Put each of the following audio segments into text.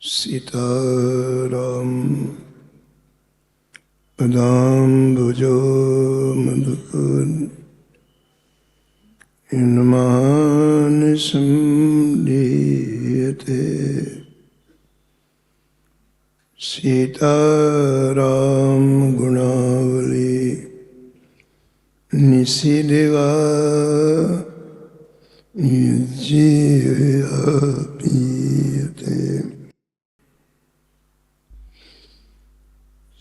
सीताराम पदाम्बुजो मधुकर इन्मानसं दीयते। सीताराम गुणावली निशिदेवा युज्यते।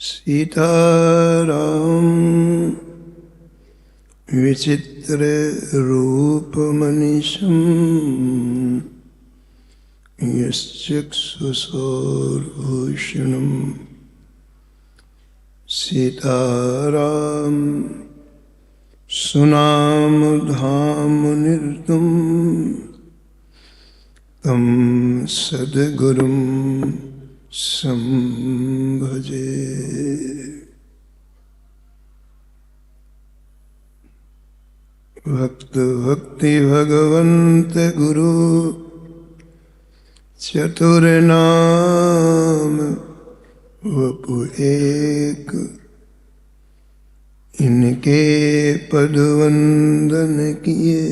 सीताराम विचित्र रूपमनिशं यश्चक्षुषोर्भूषणम्। सीताराम सुनामधामनिर्तं तं सद्गुरुं संभजे। भक्त भक्ति भगवंत गुरु चतुर्नाम वपु एक। इनके पद वंदन किए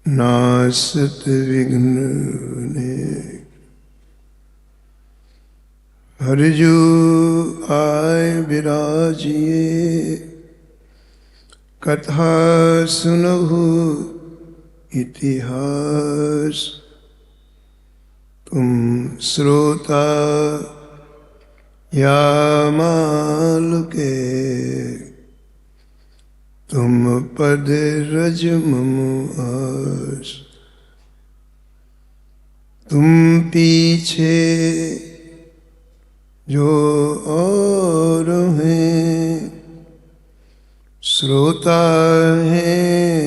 नासत विघ्न ने। हरिजू आय विराजिए कथा सुनहु इतिहास। तुम श्रोता या माल के तुम पद रज मम आस। तुम पीछे जो और हैं श्रोता हैं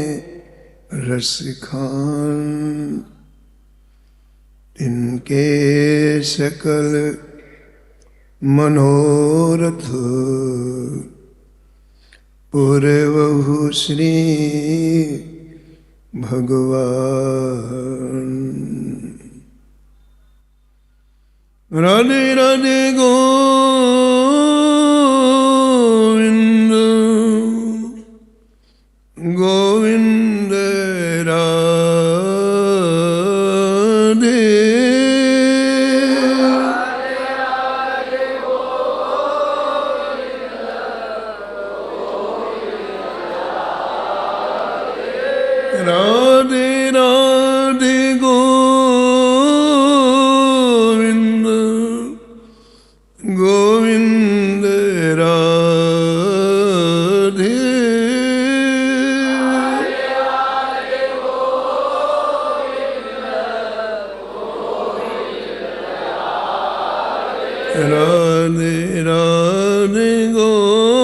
रसिखान। इनके सकल मनोरथ पूर्वहु श्री भगवान। राधे राधे गोविंद गोविंद राधे। राधे राधे गोविंद गोविंद राधे। राधे राधे गोविंद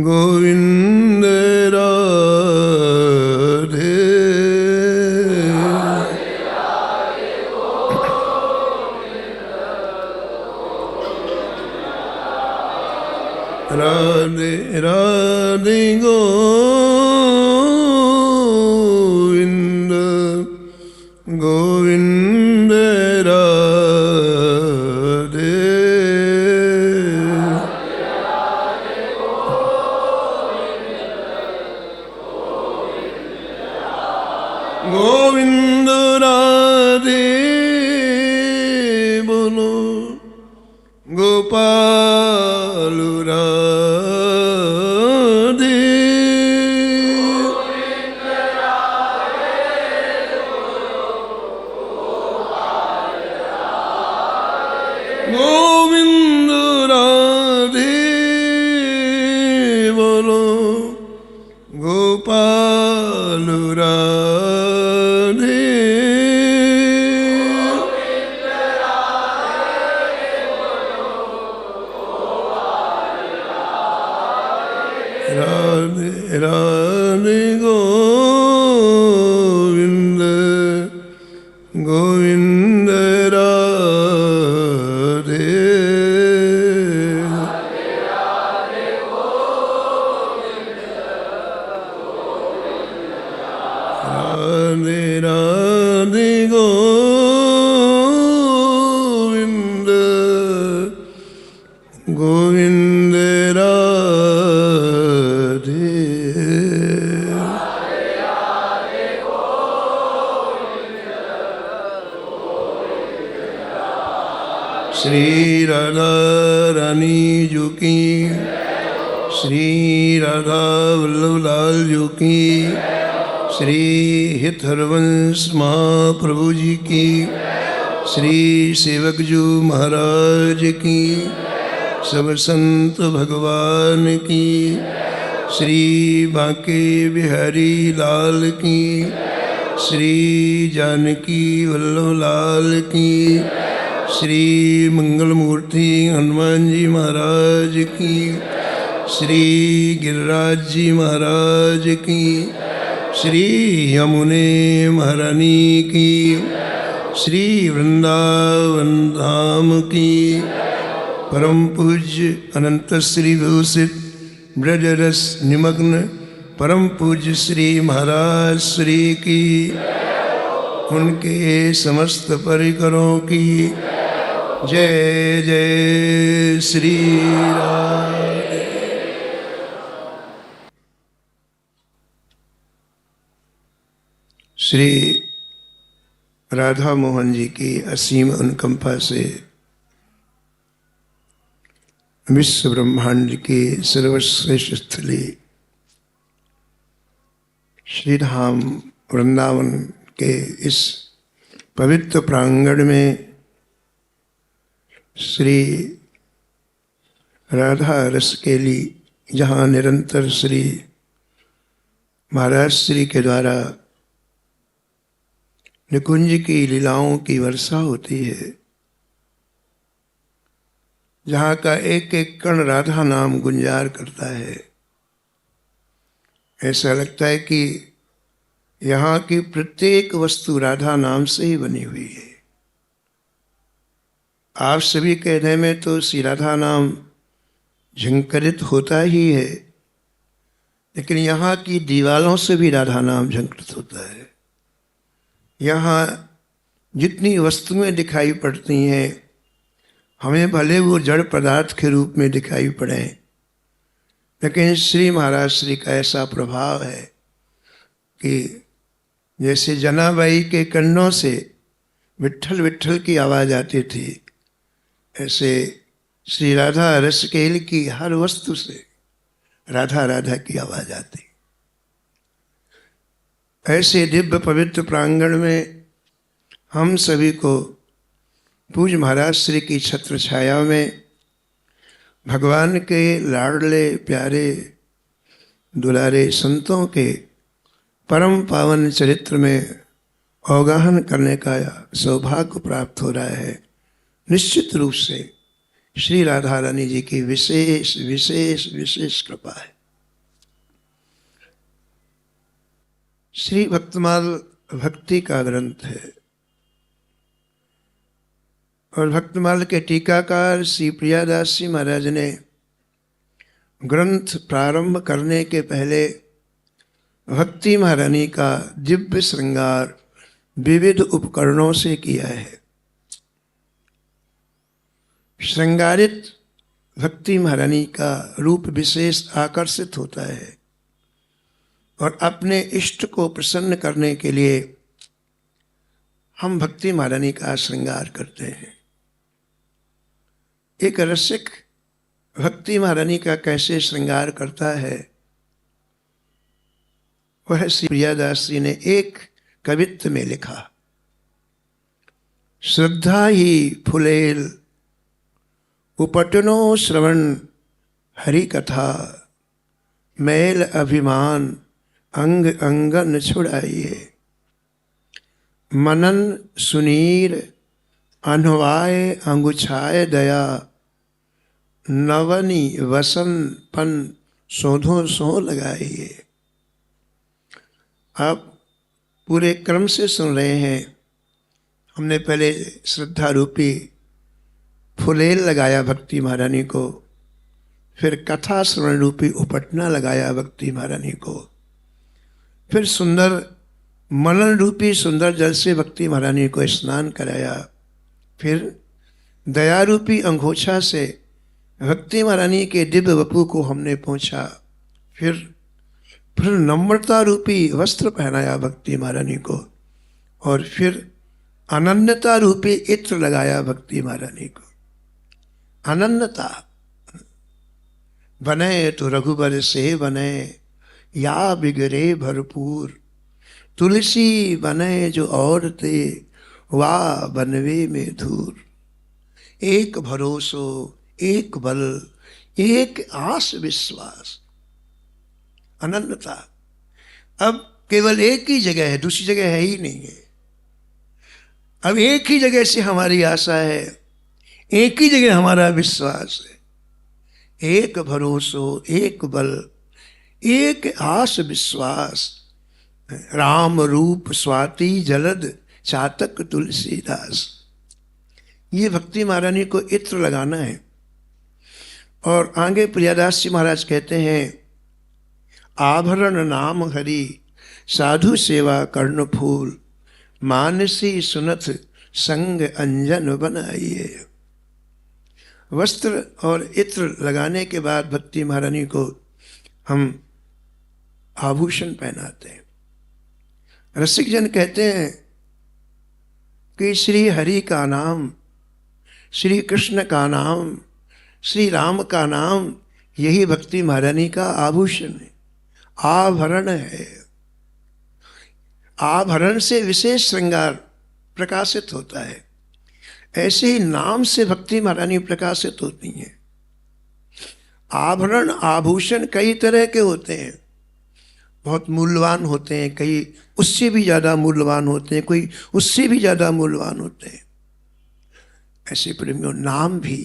गोविंद राधे। राधे राधे गोविंद गोविंद राधे। गोविंद राधे बोलो गोपाल राधे। गोविंद राधे बोलो गोपाल राधे। राधे राधे गोविंद गोविंद राधे। राधे राधे गोविंद गोविंद राधे। श्री राधा रानी जी की, श्री राधा वल्लभ लाल जी की, श्री हित हरवंश महाप्रभु जी की, श्री सेवक जी महाराज की, सब संत भगवान की, श्री बांके बिहारी लाल की, श्री जानकी वल्लभ लाल की, श्री मंगलमूर्ति हनुमान जी महाराज की, श्री गिरिराज जी महाराज की, श्री यमुने महारानी की, श्री वृंदावन धाम की, परम पूज्य अनंत श्री विभूषित ब्रजरस निमग्न परम पूज्य श्री महाराज श्री की, उनके समस्त परिकरों की जय जय श्री राधे। श्री राधा मोहन जी की असीम अनुकंपा से विश्व ब्रह्मांड की सर्वश्रेष्ठ स्थली श्री धाम वृंदावन के इस पवित्र प्रांगण में श्री राधा रस केली, जहाँ निरंतर श्री महाराज श्री के द्वारा निकुंज की लीलाओं की वर्षा होती है, जहाँ का एक एक कण राधा नाम गुंजार करता है। ऐसा लगता है कि यहाँ की प्रत्येक वस्तु राधा नाम से ही बनी हुई है। आप सभी के हृदय में तो श्री राधा नाम झंकरित होता ही है, लेकिन यहाँ की दीवारों से भी राधा नाम झंकृत होता है। यहाँ जितनी वस्तुएं दिखाई पड़ती हैं, हमें भले वो जड़ पदार्थ के रूप में दिखाई पड़े, लेकिन श्री महाराज श्री का ऐसा प्रभाव है कि जैसे जनाबाई के कन्नों से विट्ठल विट्ठल की आवाज़ आती थी, ऐसे श्री राधा रसकेल की हर वस्तु से राधा राधा की आवाज़ आती। ऐसे दिव्य पवित्र प्रांगण में हम सभी को पूज्य महाराज श्री की छत्र छाया में भगवान के लाडले प्यारे दुलारे संतों के परम पावन चरित्र में अवगाहन करने का सौभाग्य प्राप्त हो रहा है। निश्चित रूप से श्री राधा रानी जी की विशेष विशेष विशेष कृपा है। श्री भक्तमाल भक्ति का ग्रंथ है और भक्तमाल के टीकाकार श्री प्रियादास जी महाराज ने ग्रंथ प्रारंभ करने के पहले भक्ति महारानी का दिव्य श्रृंगार विविध उपकरणों से किया है। श्रृंगारित भक्ति महारानी का रूप विशेष आकर्षित होता है और अपने इष्ट को प्रसन्न करने के लिए हम भक्ति महारानी का श्रृंगार करते हैं। एक रसिक भक्ति महारानी का कैसे श्रृंगार करता है, वह श्री प्रियादास जी ने एक कवित्त में लिखा। श्रद्धा ही फुलेल उपटनो श्रवण हरि कथा, मैल अभिमान अंग अंगन छुड़ाइए, मनन सुनीर अनवाय अंगुछाए दया, नवनी वसन पन सोधो सो लगाइए। आप पूरे क्रम से सुन रहे हैं। हमने पहले श्रद्धा रूपी फुलेल लगाया भक्ति महारानी को, फिर कथा श्रवण रूपी उपटना लगाया भक्ति महारानी को, फिर सुंदर मलन रूपी सुंदर जल से भक्ति महारानी को स्नान कराया, फिर दया रूपी अंगोछा से भक्ति महारानी के दिव्य वपु को हमने पहुँचा, फिर नम्रता रूपी वस्त्र पहनाया भक्ति महारानी को, और फिर अनन्यता रूपी इत्र लगाया भक्ति महारानी को। अनन्यता बने तो रघुबर से बने, या बिगड़े भरपूर, तुलसी बने जो और थे, वाह बनवे में धूर। एक भरोसो, एक बल, एक आस विश्वास, अनन्यता। अब केवल एक ही जगह है, दूसरी जगह है ही नहीं है। अब एक ही जगह से हमारी आशा है, एक ही जगह हमारा विश्वास है। एक भरोसो, एक बल, एक आस विश्वास, राम रूप स्वाति जलद, चातक तुलसीदास। ये भक्ति महारानी को इत्र लगाना है। और आगे प्रियादास जी महाराज कहते हैं, आभरण नाम हरि, साधु सेवा कर्ण फूल, मानसी सुनथ संग अंजन बनाइए। वस्त्र और इत्र लगाने के बाद भक्ति महारानी को हम आभूषण पहनाते हैं। रसिक जन कहते हैं कि श्री हरि का नाम, श्री कृष्ण का नाम, श्री राम का नाम, यही भक्ति महारानी का आभूषण है, आभरण है। आभरण से विशेष श्रृंगार प्रकाशित होता है, ऐसे ही नाम से भक्ति महारानी प्रकाशित होती हैं। आभरण आभूषण कई तरह के होते हैं, बहुत मूल्यवान होते हैं, कई उससे भी ज़्यादा मूल्यवान होते हैं, कोई उससे भी ज़्यादा मूल्यवान होते हैं। ऐसे प्रेमियों, नाम भी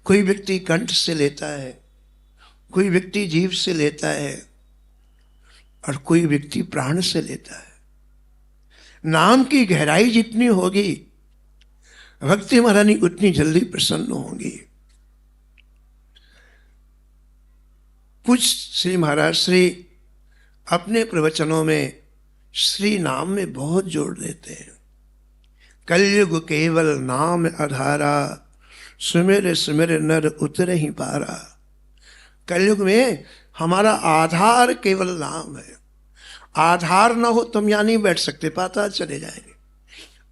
कोई व्यक्ति कंठ से लेता है, कोई व्यक्ति जीभ से लेता है, और कोई व्यक्ति प्राण से लेता है। नाम की गहराई जितनी होगी, भक्ति महारानी उतनी जल्दी प्रसन्न होंगी। कुछ श्री महाराज श्री अपने प्रवचनों में श्री नाम में बहुत जोड़ देते हैं। कलयुग केवल नाम आधारा, सुमिर सुमिर नर उतर ही पारा। कलयुग में हमारा आधार केवल नाम है। आधार ना हो तुम यहाँ नहीं बैठ सकते, पता चले जाएंगे।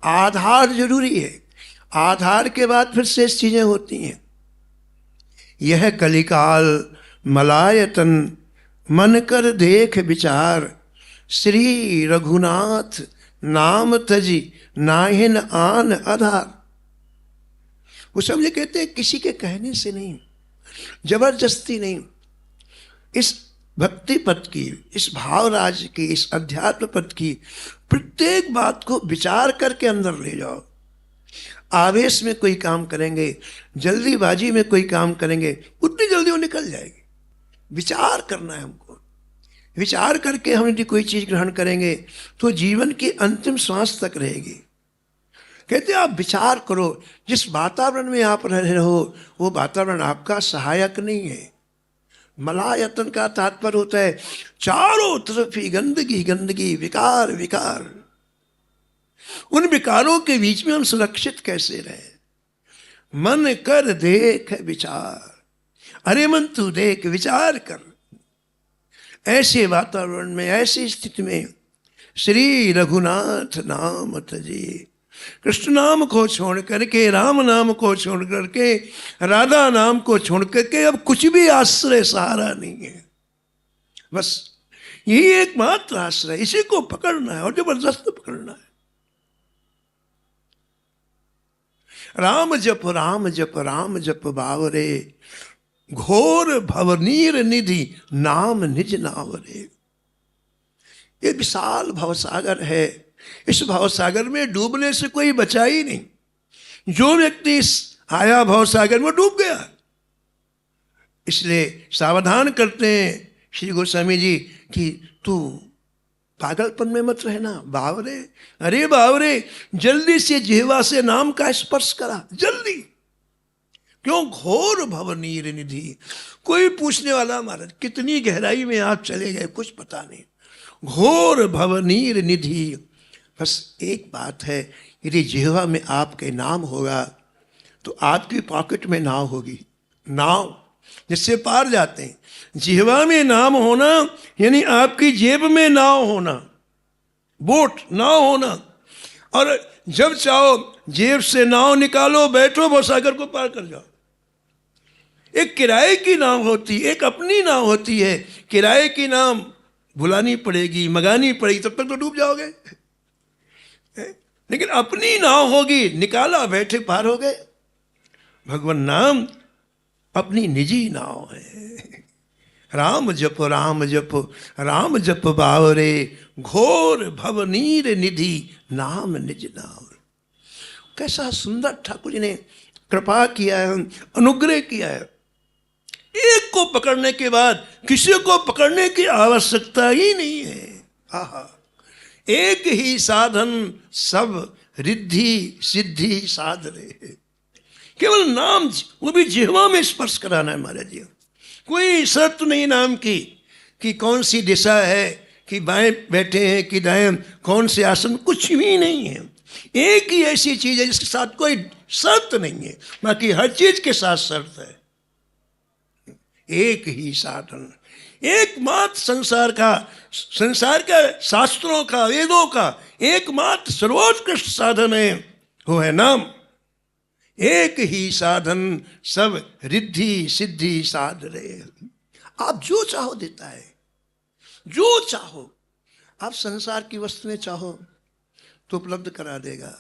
आधार जरूरी है, आधार के बाद फिर शेष चीजें होती हैं। यह कलिकाल मलायतन, मन कर देख विचार, श्री रघुनाथ नाम तजी, नाहिन आन आधार। वो सब ये कहते हैं किसी के कहने से नहीं, जबरदस्ती नहीं। इस भक्ति पथ की, इस भावराज की, इस अध्यात्म पथ की प्रत्येक बात को विचार करके अंदर ले जाओ। आवेश में कोई काम करेंगे, जल्दीबाजी में कोई काम करेंगे, उतनी जल्दी वो निकल जाएगी। विचार करना है हमको। विचार करके हम यदि कोई चीज ग्रहण करेंगे तो जीवन की अंतिम श्वास तक रहेगी। कहते हैं आप विचार करो, जिस वातावरण में आप रह रहे हो वो वातावरण आपका सहायक नहीं है। मलायतन का तात्पर्य होता है चारों तरफ ही गंदगी गंदगी, विकार विकार। उन विकारों के बीच में हम सुरक्षित कैसे रहे? मन कर देख विचार, अरे मन तू देख, विचार कर। ऐसे वातावरण में, ऐसी स्थिति में श्री रघुनाथ नाम तजी, कृष्ण नाम को छोड़ करके, राम नाम को छोड़ करके, राधा नाम को छोड़ करके अब कुछ भी आश्रय सहारा नहीं है। बस यही एकमात्र आश्रय, इसी को पकड़ना है और जबरदस्त पकड़ना है। राम जप राम जप राम जप बावरे, घोर भवनीर निधि नाम निज नावरे। ये विशाल भवसागर है, इस भवसागर में डूबने से कोई बचा ही नहीं। जो व्यक्ति इस आया भवसागर में डूब गया। इसलिए सावधान करते हैं श्री गोस्वामी जी कि तू पागलपन में मत रहना। बावरे, अरे बावरे, जल्दी से जिह्वा से नाम का स्पर्श करा, जल्दी। क्यों? घोर भवनीर निधि। कोई पूछने वाला महाराज कितनी गहराई में आप चले गए कुछ पता नहीं। घोर भवनीर निधि। बस एक बात है, यदि जिह्वा में आपके नाम होगा तो आपकी पॉकेट में नाव होगी, नाव जिससे पार जाते हैं। जिह्वा में नाम होना यानी आपकी जेब में नाव होना, बोट नाव होना। और जब चाहो जेब से नाव निकालो, बैठो, वो सागर को पार कर जाओ। एक किराए की नाव होती, एक अपनी नाव होती है। किराए की नाव बुलानी पड़ेगी, मंगानी पड़ेगी, तब तक तो डूब जाओगे। लेकिन अपनी नाव होगी, निकाला, बैठे, पार हो गए। भगवान नाम अपनी निजी नाव है। राम जप राम जप राम जप बावरे, घोर भवनीर निधि नाम निज नाव। कैसा सुंदर ठाकुर जी ने कृपा किया है, अनुग्रह किया है। एक को पकड़ने के बाद किसी को पकड़ने की आवश्यकता ही नहीं है। आहा, एक ही साधन सब रिद्धि सिद्धि साधरे। केवल नाम, वो भी जिह्वा में स्पर्श कराना है महाराज जी। कोई शर्त नहीं नाम की कि कौन सी दिशा है, कि बाएं बैठे हैं कि दाएं, कौन से आसन, कुछ भी नहीं है। एक ही ऐसी चीज है जिसके साथ कोई शर्त नहीं है, बाकी हर चीज के साथ शर्त है। एक ही साधन, एकमात्र संसार का शास्त्रों का, वेदों का एकमात्र सर्वोत्कृष्ट साधन है, वो है नाम। एक ही साधन सब रिद्धि सिद्धि साध रहे। आप जो चाहो देता है, जो चाहो। आप संसार की वस्तुएं चाहो तो उपलब्ध करा देगा,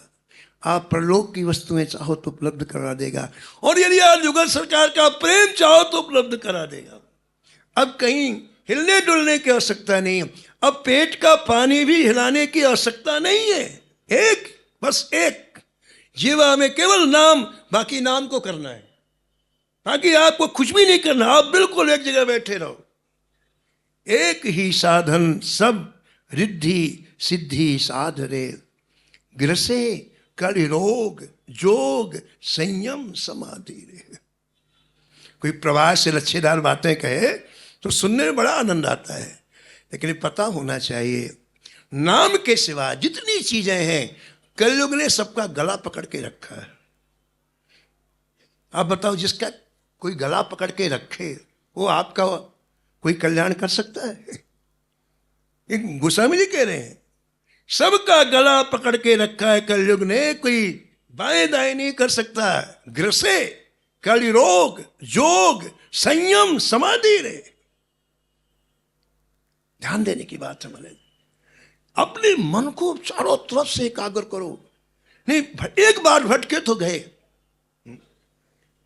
आप परलोक की वस्तुएं चाहो तो उपलब्ध करा देगा, और यदि आप जुगल सरकार का प्रेम चाहो तो उपलब्ध करा देगा। अब कहीं हिलने डुलने की आवश्यकता नहीं है, अब पेट का पानी भी हिलाने की आवश्यकता नहीं है। एक, बस एक, जीवा में केवल नाम, बाकी नाम को करना है, बाकी आपको कुछ भी नहीं करना। आप बिल्कुल एक जगह बैठे रहो। एक ही साधन सब रिद्धि सिद्धि साधरे, ग्रसे कलि रोग जोग संयम समाधि रे। कोई प्रवास से लच्छेदार बातें कहे तो सुनने में बड़ा आनंद आता है, लेकिन पता होना चाहिए नाम के सिवा जितनी चीजें हैं कलयुग ने सबका गला पकड़ के रखा है। आप बताओ, जिसका कोई गला पकड़ के रखे वो आपका कोई कल्याण कर सकता है? एक गोस्वामी जी कह रहे हैं, सबका गला पकड़ के रखा है कलयुग ने, कोई बाएं दाएं नहीं कर सकता। ग्रसे कलि रोग जोग संयम समाधि रे। ध्यान देने की बात है मैंने, अपने मन को चारों तरफ से एकाग्र करो। नहीं, एक बार भटके तो गए।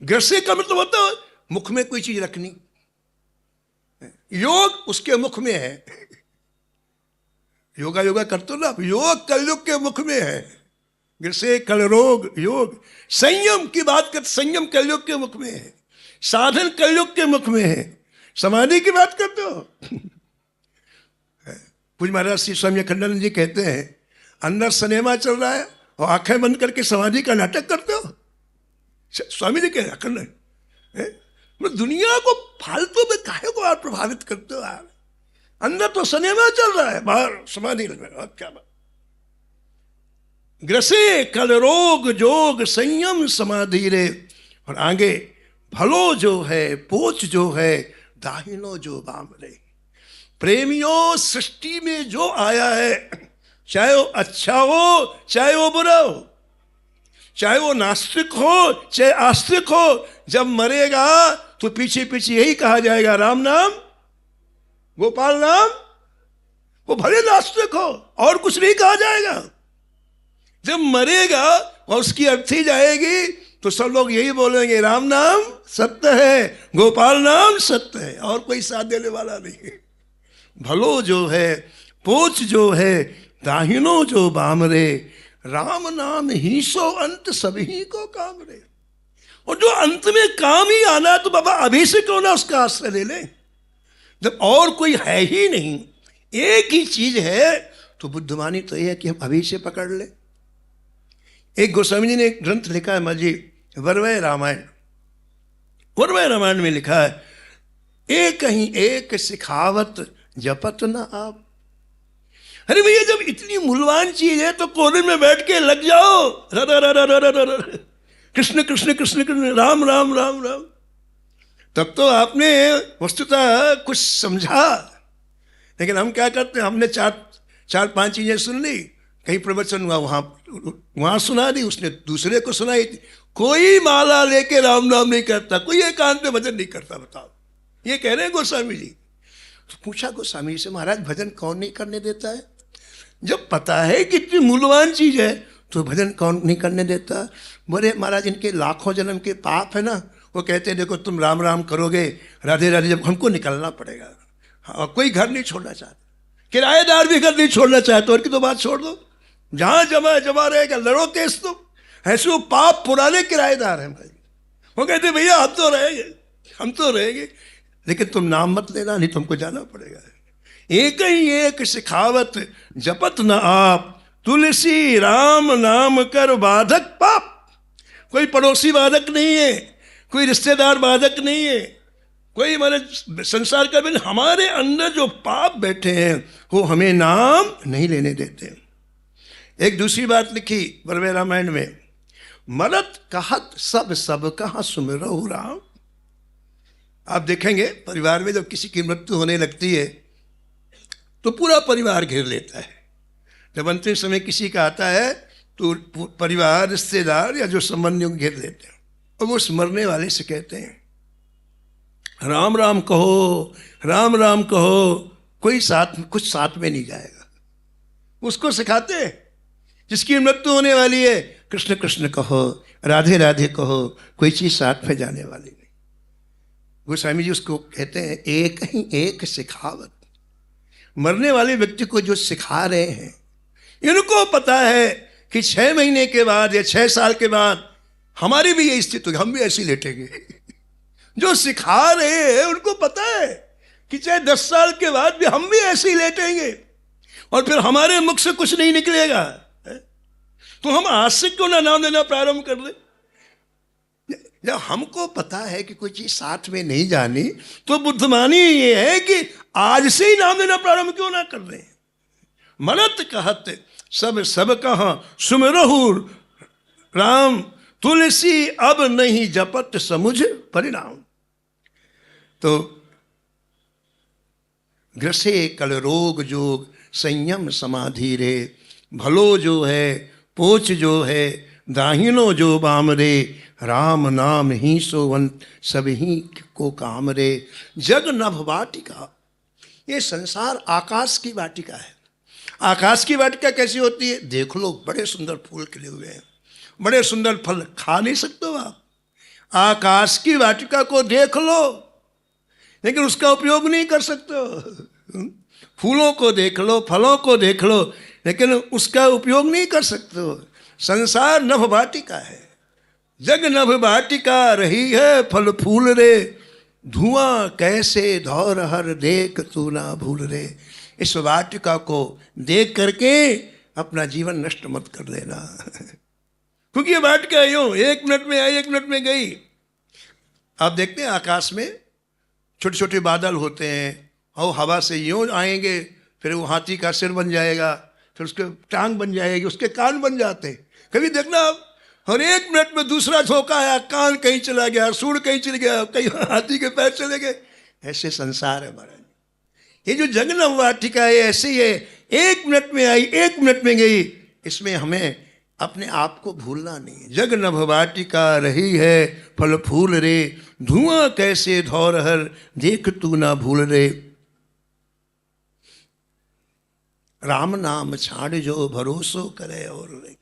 ग्रसे का मतलब होता है मुख में कोई चीज रखनी। योग उसके मुख में है। योगा योगा करते हो ना, योग कलयुग के मुख में है। ग्रसे कल रोग योग। संयम की बात करते, संयम कलयुग के मुख में है, साधन कलयुग के मुख में है। समाधि की बात करते हो। पूज्य महाराज श्री स्वामी अखंडानंद जी कहते हैं, अंदर सिनेमा चल रहा है और आंखें बंद करके समाधि का नाटक करते हो। स्वामी जी कह रहे अखंड दुनिया को फालतू में काहे को आप प्रभावित करते हो यार? अंदर तो सिनेमा चल रहा है, बाहर समाधि लग रहा है। क्या बात। ग्रसे कल रोग जोग संयम समाधि रे। और आगे भलो जो है पोच जो है, दाहिनो जो बाम रे। प्रेमियों, सृष्टि में जो आया है, चाहे वो अच्छा हो चाहे वो बुरा हो, चाहे वो नास्तिक हो चाहे आस्तिक हो, जब मरेगा तो पीछे पीछे यही कहा जाएगा, राम नाम गोपाल नाम। वो भले नास्तिक हो और कुछ नहीं कहा जाएगा। जब मरेगा और उसकी अर्थी जाएगी तो सब लोग यही बोलेंगे, राम नाम सत्य है, गोपाल नाम सत्य है, और कोई साथ देने वाला नहीं है। भलो जो है पोच जो है, दाहिनो जो बाम रे। राम नाम ही सो अंत सभी को काम रे। और जो अंत में काम ही आना, तो बाबा अभी से क्यों ना उसका आश्रय ले लें। जब और कोई है ही नहीं, एक ही चीज है, तो बुद्धिमानी तो यह है कि हम अभी से पकड़ ले। एक गोस्वामी जी ने एक ग्रंथ लिखा है माजी, वरवय रामायण। वरवय रामायण में लिखा है, एक ही एक सिखावत जपत न आप। अरे भैया जब इतनी मूल्यवान चीज है तो कोने में बैठ के लग जाओ, रा रा रा रा रा रा रा, कृष्ण कृष्ण कृष्ण कृष्ण, राम राम राम राम। तब तो आपने वस्तुतः कुछ समझा। लेकिन हम क्या करते हैं, हमने चार पांच चीजें सुन ली, कहीं प्रवचन हुआ वहां सुना दी, उसने दूसरे को सुनाई। कोई माला लेके राम नाम नहीं करता, कोई एकांत में भजन नहीं करता। बताओ, ये कह रहे हैं गोस्वामी जी। तो पूछा गोस्वामी जी से, महाराज भजन कौन नहीं करने देता है? जब पता है कि इतनी मूल्यवान चीज है तो भजन कौन नहीं करने देता? बोले महाराज इनके लाखों जन्म के पाप है ना, वो कहते हैं देखो तुम राम राम करोगे, राधे राधे, जब हमको निकलना पड़ेगा। हाँ, कोई घर नहीं छोड़ना चाहता, किराएदार भी घर नहीं छोड़ना चाहते, और की तो बात छोड़ दो, जहां जमा रहेगा लड़ो केस। तो ऐसे वो पाप पुराने किराएदार हैं भाई। वो कहते भैया हम तो रहेंगे, लेकिन तुम नाम मत लेना, नहीं तुमको जाना पड़ेगा। एक ही एक सिखावत जपत न आप, तुलसी राम नाम कर बाधक पाप। कोई पड़ोसी बाधक नहीं है, कोई रिश्तेदार बाधक नहीं है, कोई हमारे संसार का भी। हमारे अंदर जो पाप बैठे हैं वो हमें नाम नहीं लेने देते। एक दूसरी बात लिखी बरवे रामायण में, मरत कहत सब कहाँ सुमिरहु राम। आप देखेंगे परिवार में जब किसी की मृत्यु होने लगती है तो पूरा परिवार घेर लेता है। जब अंतिम समय किसी का आता है तो परिवार, रिश्तेदार या जो संबंधियों को घेर लेते हैं, और वो उस मरने वाले से कहते हैं राम राम कहो, राम राम कहो। कोई कुछ साथ में नहीं जाएगा। उसको सिखाते हैं जिसकी मृत्यु होने वाली है, कृष्ण कृष्ण कहो, राधे राधे कहो, कोई चीज साथ में जाने वाली नहीं। गोस्वामी जी उसको कहते हैं एक ही एक सिखावत। मरने वाले व्यक्ति को जो सिखा रहे हैं, इनको पता है कि 6 महीने के बाद या 6 साल के बाद हमारी भी यही स्थिति होगी, हम भी ऐसे लेटेंगे। जो सिखा रहे हैं उनको पता है कि चाहे 10 साल के बाद भी हम भी ऐसे ही लेटेंगे और फिर हमारे मुख से कुछ नहीं निकलेगा। तो हम आज से क्यों ना नाम लेना प्रारंभ कर ले? जब हमको पता है कि कोई चीज साथ में नहीं जानी, तो बुद्धिमानी ये है कि आज से ही नाम लेना प्रारंभ क्यों ना कर रहे? मरत कहत सब कहाँ सुमिरहु राम, तुलसी अब नहीं जपत समुझ परिणाम। तो ग्रसे कल रोग जोग, संयम समाधि रे, भलो जो है पोच जो है, दाहिनो जो बाम रे, राम नाम ही सोवंत सब ही को काम रे। जग नभ वाटिका, ये संसार आकाश की वाटिका है। आकाश की वाटिका कैसी होती है? देख लो, बड़े सुंदर फूल खिले हुए हैं, बड़े सुंदर फल, खा नहीं सकते हो आप। आकाश की वाटिका को देख लो, लेकिन उसका उपयोग नहीं कर सकते हो। फूलों को देख लो, फलों को देख लो, लेकिन उसका उपयोग नहीं कर सकते हो। संसार नभ वाटिका है, जग नभ वाटिका रही है फल फूल रे, धुआं कैसे धौर हर देख तू ना भूल रे। इस वाटिका को देख करके अपना जीवन नष्ट मत कर देना। क्योंकि ये वाटिका यूं 1 मिनट में आई, 1 मिनट में गई। आप देखते हैं आकाश में छोटे छोटे बादल होते हैं, और हवा से यूं आएंगे, फिर वो हाथी का सिर बन जाएगा, फिर उसके टांग बन जाएगी, उसके कान बन जाते हैं। कभी देखना आप, और 1 मिनट में दूसरा झोंका आया, कान कहीं चला गया, सूंड कहीं चल गया, कहीं हाथी के पैर चले गए। ऐसे संसार है महाराज। ये जो जगनम वाटिका है ऐसे ही है, 1 मिनट में आई, 1 मिनट में गई। इसमें हमें अपने आप को भूलना नहीं। जग नभ वाटिका रही है फल फूल रे, धुआं कैसे धौर हर देख तू ना भूल रे। राम नाम छाड़ जो भरोसो करे और रे।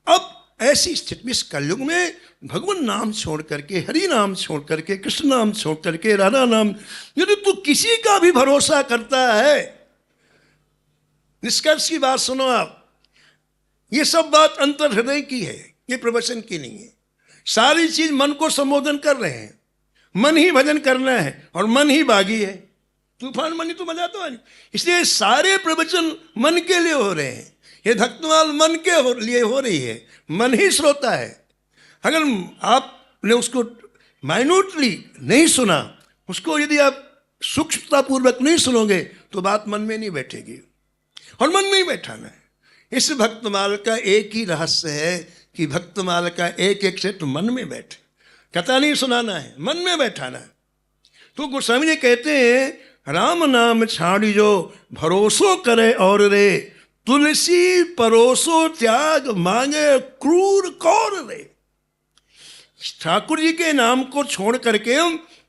अब ऐसी स्थिति में, इस कलयुग में भगवान नाम छोड़ करके, हरि नाम छोड़ करके, कृष्ण नाम छोड़ करके, राधा नाम, यदि तू किसी का भी भरोसा करता है, निष्कर्ष की बात सुनो आप, ये सब बात अंतर हृदय की है, ये प्रवचन की नहीं है। सारी चीज मन को संबोधन कर रहे हैं, मन ही भजन करना है और मन ही बागी है। तूफान मन ही तो मजा तो नहीं। इसलिए सारे प्रवचन मन के लिए हो रहे हैं। ये भक्तमाल मन के लिए हो रही है, मन ही श्रोता है। अगर आपने उसको माइन्यूटली नहीं सुना, उसको यदि आप सूक्ष्मतापूर्वक नहीं सुनोगे, तो बात मन में नहीं बैठेगी। और मन में ही बैठाना है। इस भक्तमाल का एक ही रहस्य है कि भक्तमाल का एक एक सेट मन में बैठे, कथा नहीं सुनाना है, मन में बैठाना है। तो गोस्वामी जी कहते हैं राम नाम छाड़ियो भरोसो करे और रे, तुलसी परोसो त्याग मांगे क्रूर कौर रे। ठाकुर जी के नाम को छोड़ करके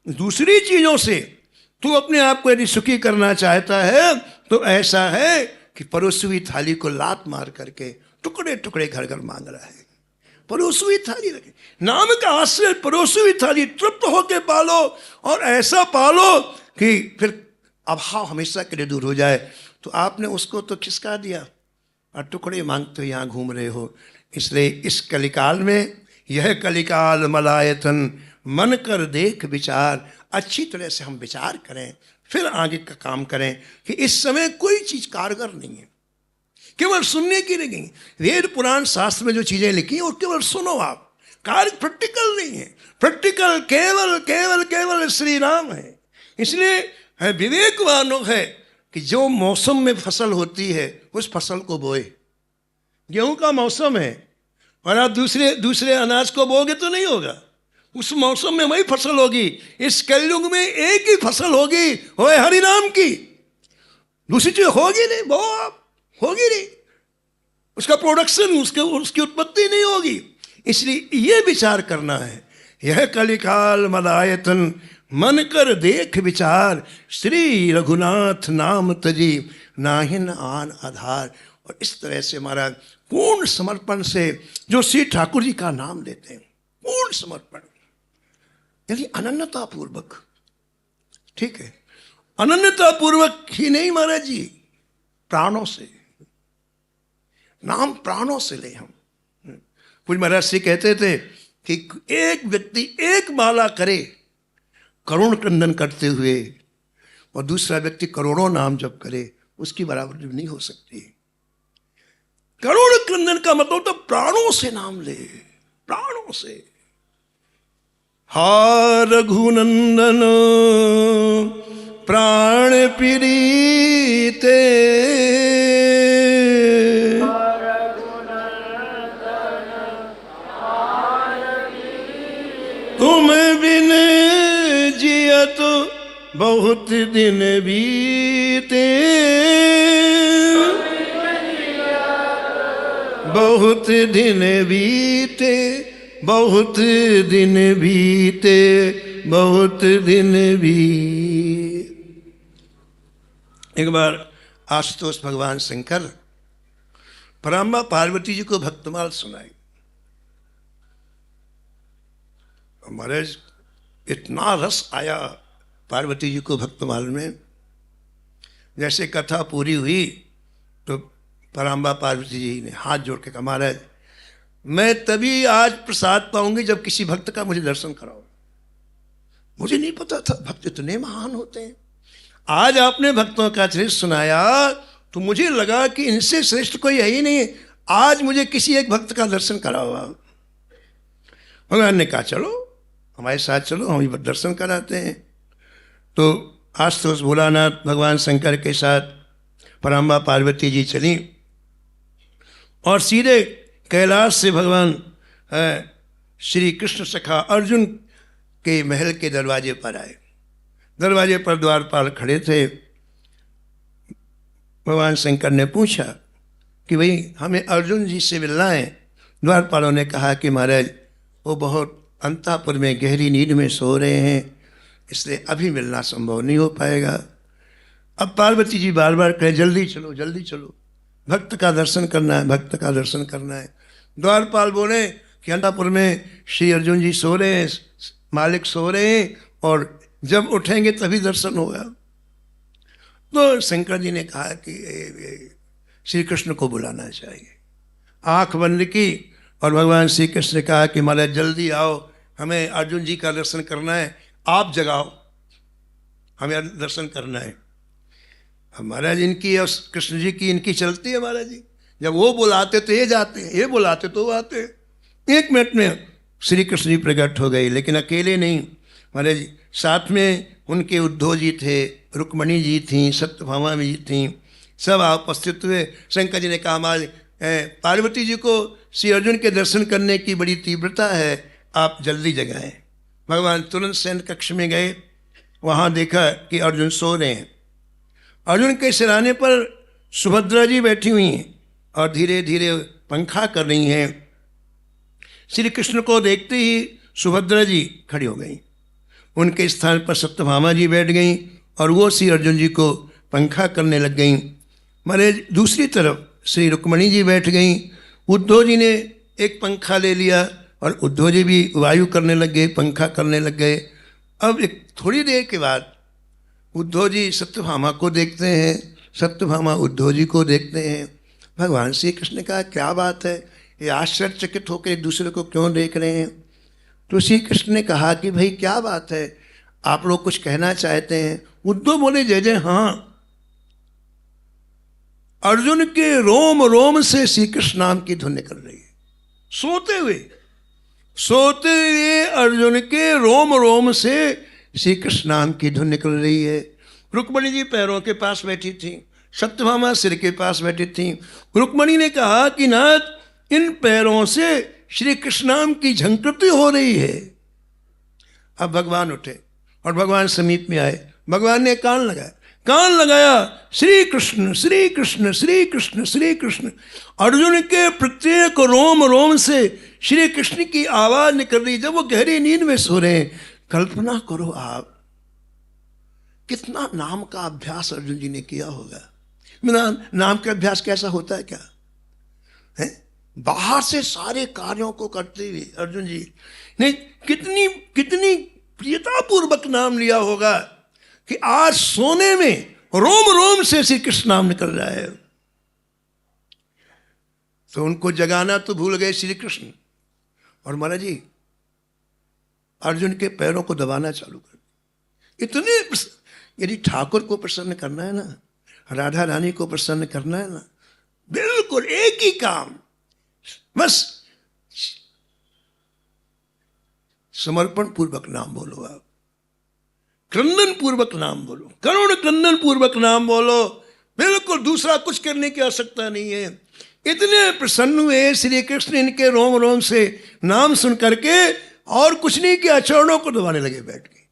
दूसरी चीजों से तू अपने आप को यदि सुखी करना चाहता है तो ऐसा है कि परोसी हुई थाली को लात मार करके टुकड़े टुकड़े घर घर मांग रहा है। परोसी हुई थाली रखे, नाम का आश्रय परोसी हुई थाली, तृप्त होके पालो और ऐसा पालो कि फिर अभाव हमेशा के लिए दूर हो जाए। तो आपने उसको तो खिसका दिया और टुकड़े मांगते हो यहाँ घूम रहे हो। इसलिए इस कलिकाल में, यह कलिकाल मलायतन, मन कर देख विचार, अच्छी तरह से हम विचार करें फिर आगे का काम करें कि इस समय कोई चीज कारगर नहीं है, केवल सुनने की नहीं। वेद पुराण शास्त्र में जो चीजें लिखी हैं और केवल सुनो आप, कार्य प्रैक्टिकल नहीं है। प्रैक्टिकल केवल केवल केवल श्री राम है। इसलिए विवेकवानों है कि जो मौसम में फसल होती है उस फसल को बोए। गेहूं का मौसम है और आप दूसरे अनाज को बोगे तो नहीं होगा, उस मौसम में वही फसल होगी। इस कलयुग में एक ही फसल होगी, वो है हरि नाम की, दूसरी चीज होगी नहीं, वो आप होगी नहीं, उसका प्रोडक्शन, उसकी उत्पत्ति नहीं होगी। इसलिए ये विचार करना है, यह कलिकाल मलायतन, मन कर देख विचार, श्री रघुनाथ नाम तजी नाहिन आन आधार। और इस तरह से महाराज पूर्ण समर्पण से जो श्री ठाकुर जी का नाम लेते हैं, पूर्ण समर्पण, यदि अनन्यता पूर्वक, ठीक है, अनन्यता पूर्वक ही नहीं महाराज जी, प्राणों से, नाम प्राणों से ले हम। पूज्य महाराज श्री कहते थे कि एक व्यक्ति एक माला करे करुण क्रंदन करते हुए और दूसरा व्यक्ति करोड़ों नाम जप करे, उसकी बराबरी नहीं हो सकती। करुण क्रंदन का मतलब तो प्राणों से नाम ले, प्राणों से। हा रघुनंदन प्राण प्रीते, तुम बिन जियत बहुत दिन बीते, बहुत दिन बीते, बहुत दिन बीते, बहुत दिन बीते। एक बार आशुतोष भगवान शंकर पराम्बा पार्वती जी को भक्तमाल सुनाई। महाराज इतना रस आया पार्वती जी को भक्तमाल में, जैसे कथा पूरी हुई तो पराम्बा पार्वती जी ने हाथ जोड़ के कहा, महाराज मैं तभी आज प्रसाद पाऊंगी जब किसी भक्त का मुझे दर्शन कराओ। मुझे नहीं पता था भक्त इतने महान होते हैं। आज आपने भक्तों का चरित्र सुनाया तो मुझे लगा कि इनसे श्रेष्ठ कोई है ही नहीं, आज मुझे किसी एक भक्त का दर्शन कराओ आप। भगवान ने कहा चलो हमारे साथ चलो, हम दर्शन कराते हैं। तो आशुतोष भोलानाथ भगवान शंकर के साथ पराम्बा पार्वती जी चली और सीधे कैलाश से भगवान श्री कृष्ण सखा अर्जुन के महल के दरवाजे पर आए। दरवाजे पर द्वारपाल खड़े थे। भगवान शंकर ने पूछा कि भाई हमें अर्जुन जी से मिलना है। द्वारपालों ने कहा कि महाराज वो बहुत अंतापुर में गहरी नींद में सो रहे हैं, इसलिए अभी मिलना संभव नहीं हो पाएगा। अब पार्वती जी बार बार कहे जल्दी चलो जल्दी चलो, भक्त का दर्शन करना है, भक्त का दर्शन करना है। द्वारपाल बोले कि अंतापुर में श्री अर्जुन जी सो रहे हैं, मालिक सो रहे हैं और जब उठेंगे तभी दर्शन होगा। तो शंकर जी ने कहा कि श्री कृष्ण को बुलाना चाहिए। आंख बंद की और भगवान श्री कृष्ण ने कहा कि महाराज जल्दी आओ, हमें अर्जुन जी का दर्शन करना है, आप जगाओ, हमें दर्शन करना है। महाराज इनकी और कृष्ण जी की इनकी चलती है महाराज जी, जब वो बुलाते तो ये जाते हैं, ये बुलाते तो वो आते हैं। 1 मिनट में श्री कृष्ण जी प्रकट हो गए, लेकिन अकेले नहीं महाराज जी, साथ में उनके उद्धव जी थे, रुक्मणी जी थीं, सत्यभामा जी थीं, सब उपस्थित हुए। शंकर जी ने कहा हमारे पार्वती जी को श्री अर्जुन के दर्शन करने की बड़ी तीव्रता है, आप जल्दी जगाएं। भगवान तुरंत शयन कक्ष में गए, वहाँ देखा कि अर्जुन सो रहे हैं। अर्जुन के सिराने पर सुभद्रा जी बैठी हुई हैं और धीरे धीरे पंखा कर रही हैं। श्री कृष्ण को देखते ही सुभद्रा जी खड़ी हो गई, उनके स्थान पर सत्यभामा जी बैठ गईं और वो श्री अर्जुन जी को पंखा करने लग गईं। मारे दूसरी तरफ श्री रुक्मणी जी बैठ गईं। उद्धव जी ने एक पंखा ले लिया और उद्धव जी भी वायु करने लग गए, पंखा करने लग गए। अब एक थोड़ी देर के बाद उद्धव जी सत्यभामा को देखते हैं, सत्यभामा उद्धव जी को देखते हैं। भगवान श्री कृष्ण ने कहा क्या बात है, ये आश्चर्यचकित होकर एक दूसरे को क्यों देख रहे हैं? तो श्री कृष्ण ने कहा कि भाई क्या बात है, आप लोग कुछ कहना चाहते हैं? उद्धव बोले जय जय हाँ। अर्जुन के रोम रोम से श्री कृष्ण नाम की धुन निकल रही है। सोते हुए अर्जुन के रोम रोम से श्री कृष्ण नाम की धुन निकल रही है। रुक्मणी जी पैरों के पास बैठी थी, सत्यभामा सिर के पास बैठी थी। रुक्मणी ने कहा कि नाथ इन पैरों से श्री कृष्ण नाम की झंकृति हो रही है। अब भगवान उठे और भगवान समीप में आए। भगवान ने कान लगाया, श्री कृष्ण श्री कृष्ण श्री कृष्ण श्री कृष्ण। अर्जुन के प्रत्येक रोम रोम से श्री कृष्ण की आवाज निकल रही। जब वो गहरी नींद में सो रहे हैं, कल्पना करो आप कितना नाम का अभ्यास अर्जुन जी ने किया होगा। नाम का अभ्यास कैसा होता है क्या है? बाहर से सारे कार्यों को करते हुए अर्जुन जी ने कितनी प्रियतापूर्वक नाम लिया होगा कि आज सोने में रोम रोम से श्री कृष्ण नाम निकल रहा है। तो उनको जगाना तो भूल गए श्री कृष्ण, और महाराज जी अर्जुन के पैरों को दबाना चालू कर। इतने यदि ठाकुर को प्रसन्न करना है ना, राधा रानी को प्रसन्न करना है ना, बिल्कुल एक ही काम, बस समर्पण पूर्वक नाम बोलो, आप क्रंदन पूर्वक नाम बोलो, करुण क्रंदन पूर्वक नाम बोलो, बिल्कुल दूसरा कुछ करने की आवश्यकता नहीं है। इतने प्रसन्न हुए श्री कृष्ण इनके रोम रोम से नाम सुन करके, और कुछ नहीं किया, चरणों को दबाने लगे बैठ के।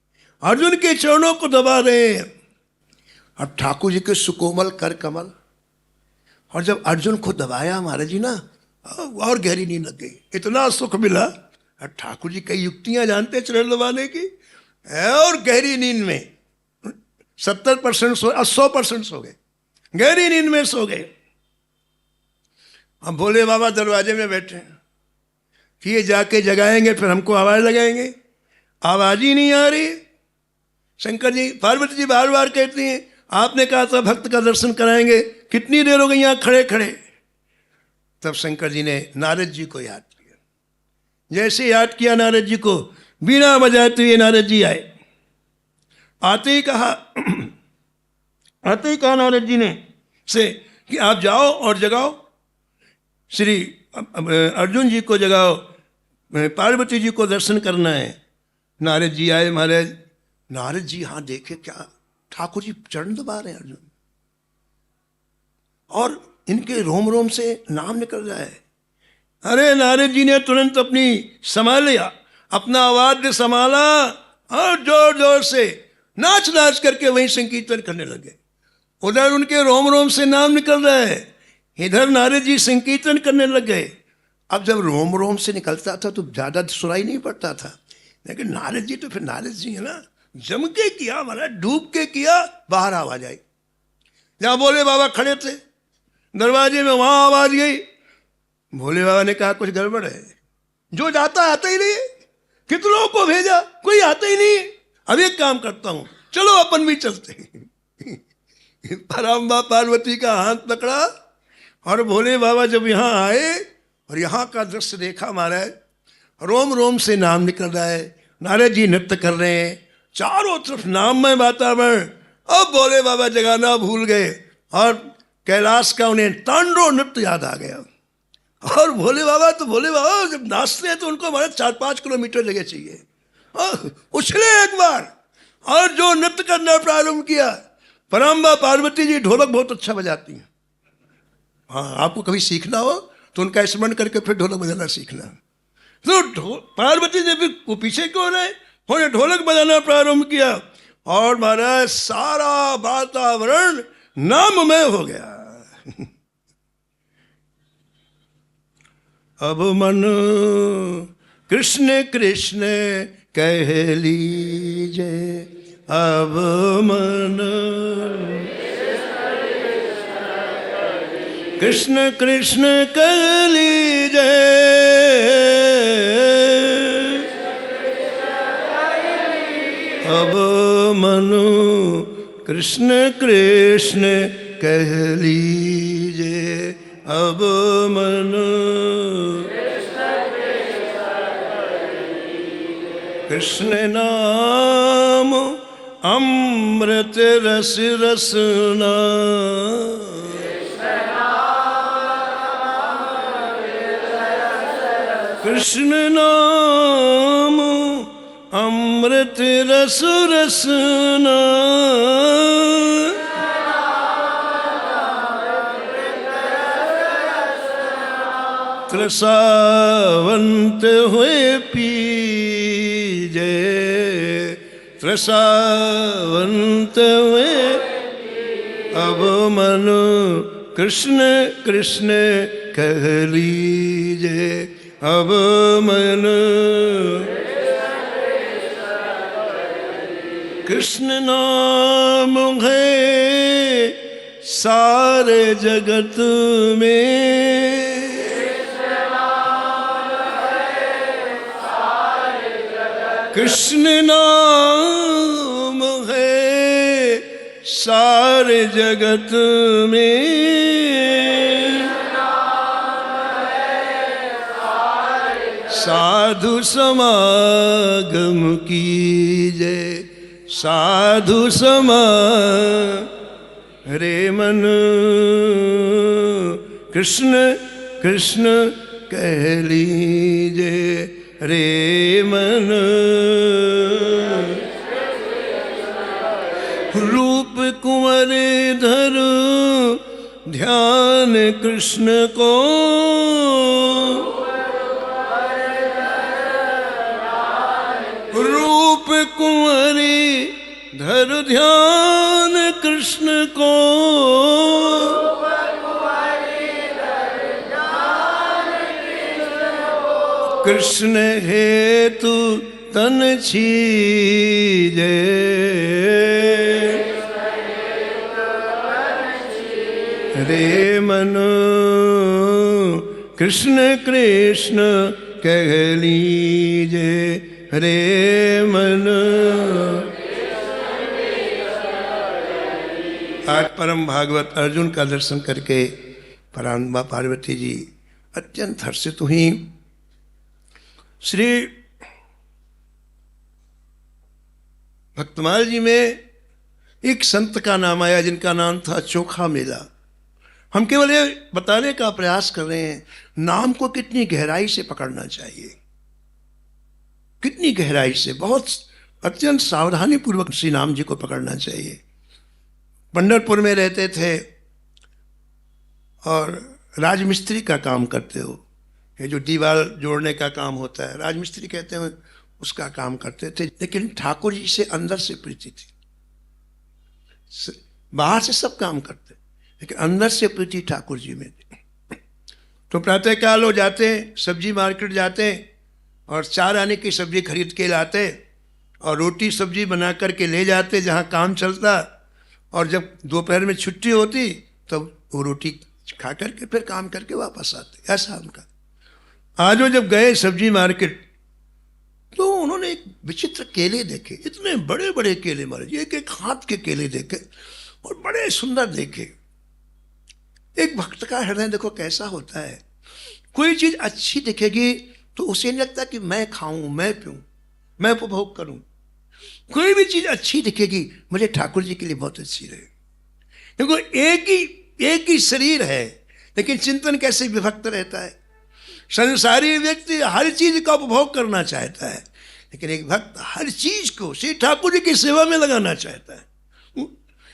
अर्जुन के चरणों को दबा रहे और ठाकुर जी के सुकोमल कर कमल। और जब अर्जुन को दबाया महाराज जी ना, और गहरी नींद लग गई, इतना सुख मिला। और ठाकुर जी कई युक्तियां जानते चरण दबाने की, और गहरी नींद में 70% 100% सो गए, गहरी नींद में सो गए। अब भोले बाबा दरवाजे में बैठे हैं कि ये जाके जगाएंगे, फिर हमको आवाज लगाएंगे, आवाज ही नहीं आ रही। शंकर जी पार्वती जी बार बार कहती हैं आपने कहा था भक्त का दर्शन कराएंगे, कितनी देर हो गई यहाँ खड़े खड़े। तब शंकर जी ने नारद जी को याद किया। जैसे याद किया नारद जी को, बीना बजाते हुए नारद जी आए। आते ही कहा नारद जी ने से कि आप जाओ और जगाओ श्री अर्जुन जी को, जगाओ, पार्वती जी को दर्शन करना है। नारद जी आए। महाराज नारद जी हाँ देखे क्या ठाकुर जी चरण दबा रहे हैं अर्जुन, और इनके रोम रोम से नाम निकल रहा है। अरे नारद जी ने तुरंत अपना आवाज संभाला और जोर जोर से नाच नाच करके वहीं संकीर्तन करने लगे। उधर उनके रोम रोम से नाम निकल रहा है, इधर नारद जी संकीर्तन करने लग गए। अब जब रोम रोम से निकलता था तो ज़्यादा सुनाई नहीं पड़ता था, लेकिन नारद जी तो फिर नारद जी है ना, जम के किया, मतलब डूब के किया, बाहर आवाज आई। जहाँ भोले बाबा खड़े थे दरवाजे में, वहाँ आवाज गई। भोले बाबा ने कहा कुछ गड़बड़ है, जो जाता आता ही नहीं, कितनों को भेजा, कोई आता ही नहीं। अब एक काम करता हूँ, चलो अपन भी चलते हैं। परम्बा पार्वती का हाथ पकड़ा और भोले बाबा जब यहाँ आए और यहाँ का दृश्य देखा, महाराज रोम रोम से नाम निकल रहा है, नारद जी नृत्य कर रहे हैं, चारों तरफ नाममय वातावरण। अब भोले बाबा जगाना भूल गए और कैलाश का उन्हें तांडव नृत्य याद आ गया। और भोले बाबा जब नाचते हैं तो उनको हमारे 4-5 किलोमीटर जगह चाहिए। उछले एक बार और जो नृत्य करना प्रारंभ किया, पराम्बा पार्वती जी ढोलक बहुत अच्छा बजाती हैं। हाँ, आपको कभी सीखना हो तो उनका स्मरण करके फिर ढोलक बजाना सीखना। तो पार्वती जी फिर वो पीछे क्यों रहे, उन्होंने ढोलक बजाना प्रारंभ किया और महाराज सारा वातावरण नाममय हो गया। अब मन कृष्ण कृष्ण कह लीजिए, अब मन कृष्ण कृष्ण कह लीजिए, अब मन कृष्ण कृष्ण कह लीजिए, अब मन कृष्ण नाम अमृत रस रसना, कृष्ण नाम अमृत रस रसना, त्रसावंत हुए पीजे, त्रसावंत हुए, अब मन कृष्ण कृष्ण कह लीजिए, अब मन कृष्ण नाम है सारे जगत में, कृष्ण नाम है सारे जगत में, साधु समागम कीजिए, साधु रे मन कृष्ण कृष्ण कह लीजिए, रे मन रूप कुंवर धर ध्यान कृष्ण को, रूप कुंवरी धर ध्यान कृष्ण को, कृष्ण हेतु तन छीजे, रे मन कृष्ण कृष्ण कह लीजिए, रे मन। आज परम भागवत अर्जुन का दर्शन करके पराम्बा पार्वती जी अत्यंत हर्षित हुई। श्री भक्तमाल जी में एक संत का नाम आया जिनका नाम था चोखा मेला। हम केवल ये बताने का प्रयास कर रहे हैं नाम को कितनी गहराई से पकड़ना चाहिए, कितनी गहराई से, बहुत अत्यंत सावधानी पूर्वक श्री नाम जी को पकड़ना चाहिए। पंढरपुर में रहते थे और राजमिस्त्री का काम करते हो, ये जो दीवार जोड़ने का काम होता है राजमिस्त्री कहते हैं, उसका काम करते थे। लेकिन ठाकुर जी से अंदर से प्रीति थी। बाहर से सब काम करते लेकिन अंदर से प्रीति ठाकुर जी में थी। तो प्रातःकाल हो जाते, सब्जी मार्केट जाते और 4 आने की सब्जी खरीद के लाते और रोटी सब्जी बना करके ले जाते जहाँ काम चलता, और जब दोपहर में छुट्टी होती तब वो रोटी खा करके फिर काम करके वापस आते। ऐसा उनका। आज वो जब गए सब्जी मार्केट तो उन्होंने एक विचित्र केले देखे, इतने बड़े बड़े केले मारे, एक एक हाथ के केले देखे और बड़े सुंदर देखे। एक भक्त का हृदय देखो कैसा होता है, कोई चीज अच्छी दिखेगी तो उसे नहीं लगता कि मैं खाऊं, मैं पीऊं, मैं उपभोग करूं। कोई भी चीज अच्छी दिखेगी मुझे ठाकुर जी के लिए बहुत अच्छी रहे। क्योंकि एक ही शरीर है लेकिन चिंतन कैसे विभक्त रहता है। संसारी व्यक्ति हर चीज का उपभोग करना चाहता है लेकिन एक भक्त हर चीज को श्री ठाकुर जी की सेवा में लगाना चाहता है।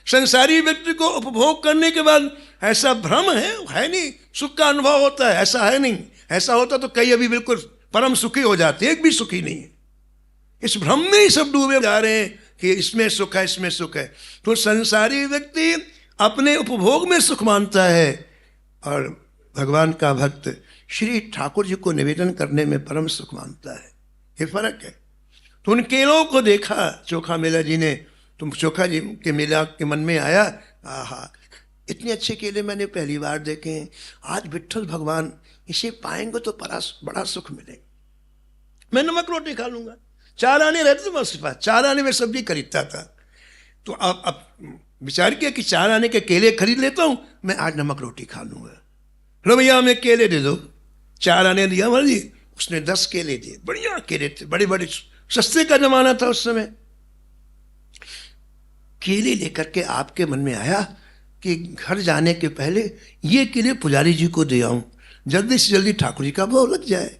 संसारी व्यक्ति को उपभोग करने के बाद ऐसा भ्रम है नहीं, सुख का अनुभव होता है, ऐसा है नहीं। ऐसा होता तो कई अभी बिल्कुल परम सुखी हो जाते, एक भी सुखी नहीं है। इस भ्रम में ही सब डूबे जा रहे हैं कि इसमें सुख है, इसमें सुख है। तो संसारी व्यक्ति अपने उपभोग में सुख मानता है और भगवान का भक्त श्री ठाकुर जी को निवेदन करने में परम सुख मानता है। ये फर्क है। तो उन केलों को देखा चोखा मेला जी ने, तुम चोखा जी के मेला के मन में आया, आहा इतने अच्छे केले मैंने पहली बार देखे हैं, आज विट्ठल भगवान इसे पाएंगे तो बड़ा सुख मिलेगा। मैं नमक रोटी खा लूंगा। 4 आने रहते थे उसके पास, 4 आने में सब्जी खरीदता था। तो अब विचार किया कि 4 आने के केले खरीद लेता हूँ, मैं आज नमक रोटी खा लूंगा। लो भैया हमें केले दे दो। 4 आने दिया भाई जी, उसने 10 केले दिए। बढ़िया केले थे, बड़े बड़े, सस्ते का जमाना था उस समय। केले लेकर के आपके मन में आया कि घर जाने के पहले ये केले पुजारी जी को दे आऊं, जल्दी से जल्दी ठाकुर जी का भोग लग जाए।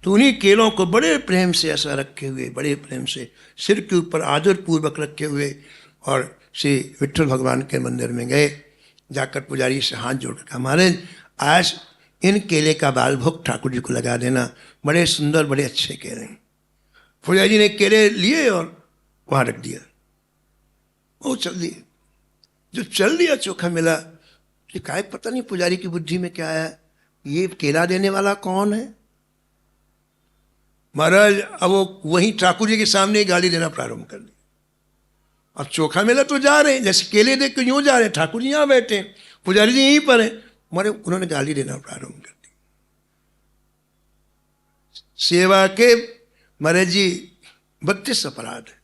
तो उन्हीं केलों को बड़े प्रेम से ऐसा रखे हुए, बड़े प्रेम से सिर के ऊपर आदर पूर्वक रखे हुए और श्री विट्ठल भगवान के मंदिर में गए। जाकर पुजारी से हाथ जोड़ कर महाराज आज इन केले का बाल भोग ठाकुर जी को लगा देना, बड़े सुंदर बड़े अच्छे केले। पुजारी जी ने केले लिए और वहाँ रख दिया। वो चल दिए। जो चल दिया चोखा मिला, काय पता नहीं पुजारी की बुद्धि में क्या है, ये केला देने वाला कौन है। महाराज अब वो वहीं ठाकुर जी के सामने ही गाली देना प्रारंभ कर दी। अब चोखा मेला तो जा रहे हैं, जैसे केले देख के यूं जा रहे हैं, ठाकुर जी यहाँ बैठे हैं, पुजारी जी यहीं पर हैं, मारे उन्होंने गाली देना प्रारंभ कर दी। सेवा के महाराज जी 32 अपराध है,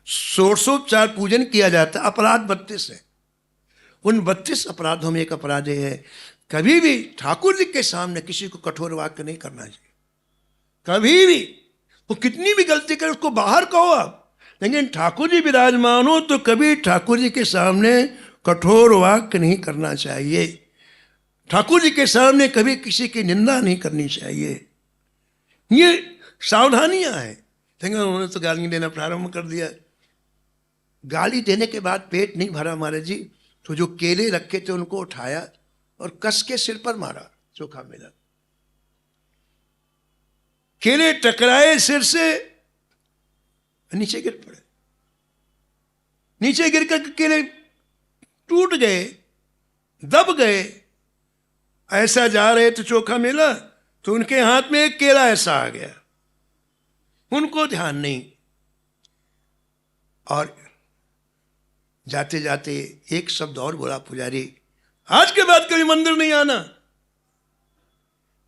षोडशोपचार पूजन किया जाता है, अपराध 32 है। उन 32 अपराधों में एक अपराध है, कभी भी ठाकुर जी के सामने किसी को कठोर वाक्य नहीं करना चाहिए। कभी भी वो कितनी भी गलती करे उसको बाहर कहो आप, लेकिन ठाकुर जी विराजमान हो तो कभी ठाकुर जी के सामने कठोर वाक्य नहीं करना चाहिए। ठाकुर जी के सामने कभी किसी की निंदा नहीं करनी चाहिए। ये सावधानियां हैं। लेकिन उन्होंने तो गाली देना प्रारंभ कर दिया। गाली देने के बाद पेट नहीं भरा महाराज जी, तो जो केले रखे थे उनको उठाया और कस के सिर पर मारा। चोखा मेला केले टकराए सिर से, नीचे गिर पड़े। नीचे गिर कर केले टूट गए, दब गए। ऐसा जा रहे तो चोखा मेला, तो उनके हाथ में एक केला ऐसा आ गया, उनको ध्यान नहीं। और जाते जाते एक शब्द और बोला पुजारी, आज के बाद कभी मंदिर नहीं आना।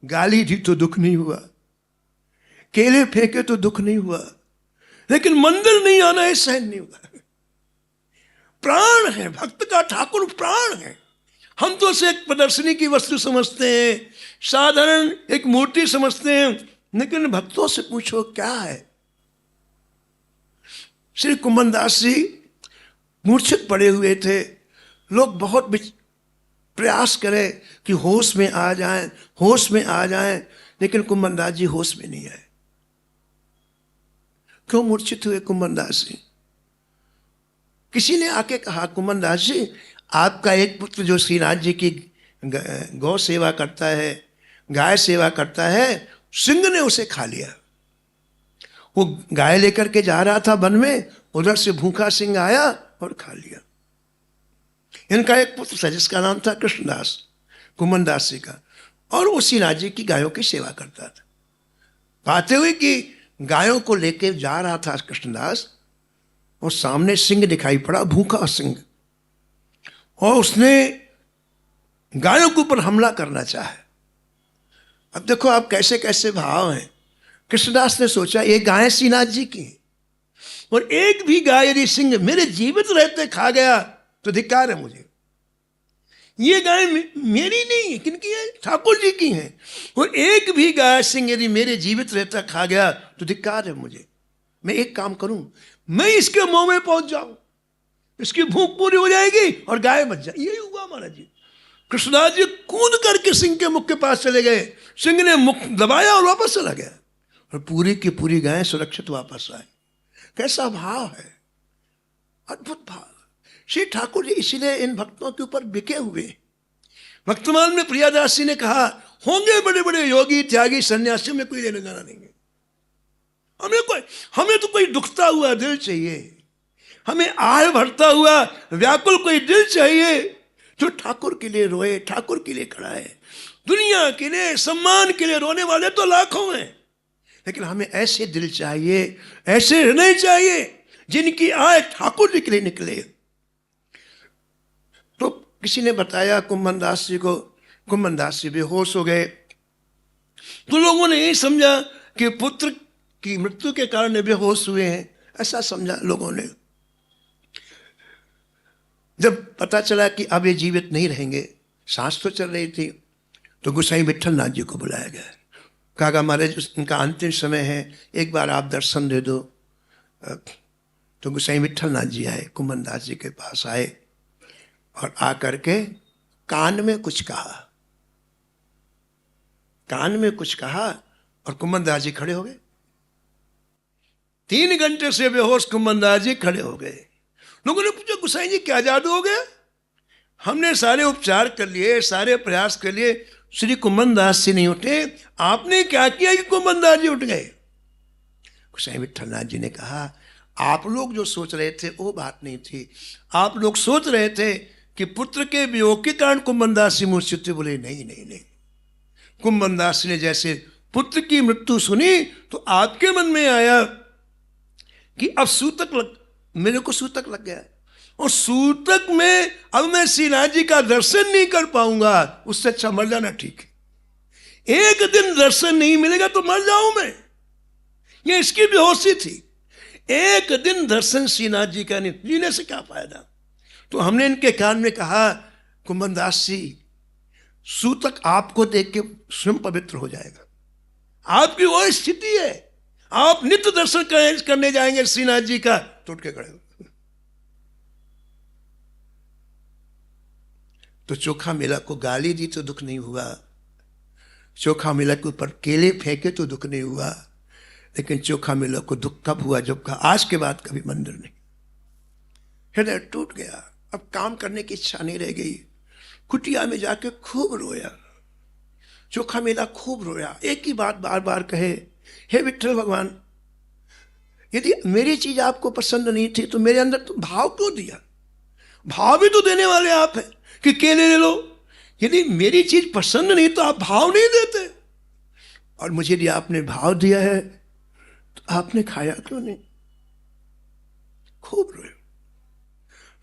गाली दी तो दुख नहीं हुआ, केले फेंके तो दुख नहीं हुआ, लेकिन मंदिर नहीं आना है सहन नहीं हुआ। प्राण है भक्त का, ठाकुर प्राण है। हम तो उसे एक प्रदर्शनी की वस्तु समझते हैं, साधारण एक मूर्ति समझते हैं, लेकिन भक्तों से पूछो क्या है। श्री कुंभनदास जी मूर्छित पड़े हुए थे। लोग बहुत प्रयास करें कि होश में आ जाएं, होश में आ जाएं, लेकिन कुंभनदास जी होश में नहीं आए। क्यों मूर्छित हुए कुंभनदास जी? किसी ने आके कहा, कुंभनदास जी आपका एक पुत्र जो श्रीनाथ जी की गौ सेवा करता है, गाय सेवा करता है, सिंह ने उसे खा लिया। वो गाय लेकर के जा रहा था वन में, उधर से भूखा सिंह आया और खा लिया। इनका एक पुत्र था जिसका नाम था कृष्णदास, कुंभनदास जी का, और वो श्रीनाथ जी की गायों की सेवा करता था। पाते हुए कि गायों को लेके जा रहा था कृष्णदास, और सामने सिंह दिखाई पड़ा, भूखा सिंह, और उसने गायों के ऊपर हमला करना चाहा। अब देखो आप कैसे कैसे भाव हैं। कृष्णदास ने सोचा ये गाय श्रीनाथ जी की, और एक भी गाय यदि सिंह मेरे जीवित रहते खा गया तो धिक्कार है मुझे। ये गाय मेरी नहीं है, किनकी है? ठाकुर जी की है। और एक भी गाय सिंह यदि मेरे जीवित रहता खा गया तो धिक्कार है मुझे। मैं एक काम करूं, मैं इसके मुंह में पहुंच जाऊं, इसकी भूख पूरी हो जाएगी और गाय बच जाए। यही हुआ महाराज जी। कृष्णदास जी कूद करके सिंह के मुख के पास चले गए। सिंह ने मुख दबाया और वापस चला गया, और पूरी की पूरी गाय सुरक्षित वापस आई। कैसा भाव है, अद्भुत भाव। श्री ठाकुर जी इसलिए इन भक्तों के ऊपर बिके हुए। भक्तमान में प्रियादास जी ने कहा, होंगे बड़े बड़े योगी त्यागी सन्यासी, में कोई लेने जाना नहीं है। हमें तो कोई दुखता हुआ दिल चाहिए, हमें आह भरता हुआ व्याकुल कोई दिल चाहिए जो ठाकुर के लिए रोए, ठाकुर के लिए खड़ा है। दुनिया के लिए, सम्मान के लिए रोने वाले तो लाखों हैं, लेकिन हमें ऐसे दिल चाहिए, ऐसे हृदय चाहिए जिनकी आय ठाकुर जी के लिए निकले। तो किसी ने बताया कुम्भन दास जी को, कुम्भन दास जी बेहोश हो गए। तो लोगों ने यही समझा कि पुत्र की मृत्यु के कारण बेहोश हुए हैं, ऐसा समझा लोगों ने। जब पता चला कि अब ये जीवित नहीं रहेंगे, सांस तो चल रही थी, तो गोसाई विट्ठल नाथ जी को बुलाया गया। कहा महाराज उनका अंतिम समय है, एक बार आप दर्शन दे दो। तो गोसाई विट्ठल नाथ जी आए, कुम्भन दास जी के पास आए और आकर के कान में कुछ कहा, कान में कुछ कहा और कुम्भन दास जी खड़े हो गए। 3 घंटे से बेहोश कुम्भन दास जी खड़े हो गए। लोगों ने पूछा, गोसाई जी क्या जादू हो गया? हमने सारे उपचार कर लिए, सारे प्रयास कर लिए, श्री कुम्भन दास जी नहीं उठे, आपने क्या किया कि कुम्भन दास जी उठ गए? गोसाई विट्ठल नाथ जी ने कहा, आप लोग जो सोच रहे थे वो बात नहीं थी। आप लोग सोच रहे थे कि पुत्र के वियोग के कारण कुम्भन दास जी मूर्छित थे। बोले नहीं नहीं नहीं, कुम्भन दास जी ने जैसे पुत्र की मृत्यु सुनी तो आपके मन में आया कि अब मेरे को सूतक लग गया, और सूतक में अब मैं श्रीनाथ जी का दर्शन नहीं कर पाऊंगा, उससे अच्छा मर जाना ठीक है। एक दिन दर्शन नहीं मिलेगा तो मर जाऊं मैं, ये इसकी बेहोशी थी। एक दिन दर्शन श्रीनाथ जी का नहीं, जीने से क्या फायदा? तो हमने इनके कान में कहा, कुम्भन दास जी, सूतक आपको देख के स्वयं पवित्र हो जाएगा, आपकी वो स्थिति है, आप नित्य दर्शन करने जाएंगे श्रीनाथ जी का। तो उठ के खड़े हो। तो चोखा मेला को गाली दी तो दुख नहीं हुआ, चोखा मेला के ऊपर केले फेंके तो दुख नहीं हुआ, लेकिन चोखा मेला को दुख कब हुआ? जब कहा आज के बाद कभी मंदिर नहीं। हृदय टूट गया, अब काम करने की इच्छा नहीं रह गई। कुटिया में जाके खूब रोया, चोखा मेला खूब रोया, एक ही बात बार बार कहे, हे विट्ठल भगवान, यदि मेरी चीज आपको पसंद नहीं थी तो मेरे अंदर तो भाव क्यों दिया? भाव भी तो देने वाले आप हैं कि केले ले लो। यदि मेरी चीज पसंद नहीं तो आप भाव नहीं देते, और मुझे यदि आपने भाव दिया है तो आपने खाया क्यों नहीं? खूब रोए।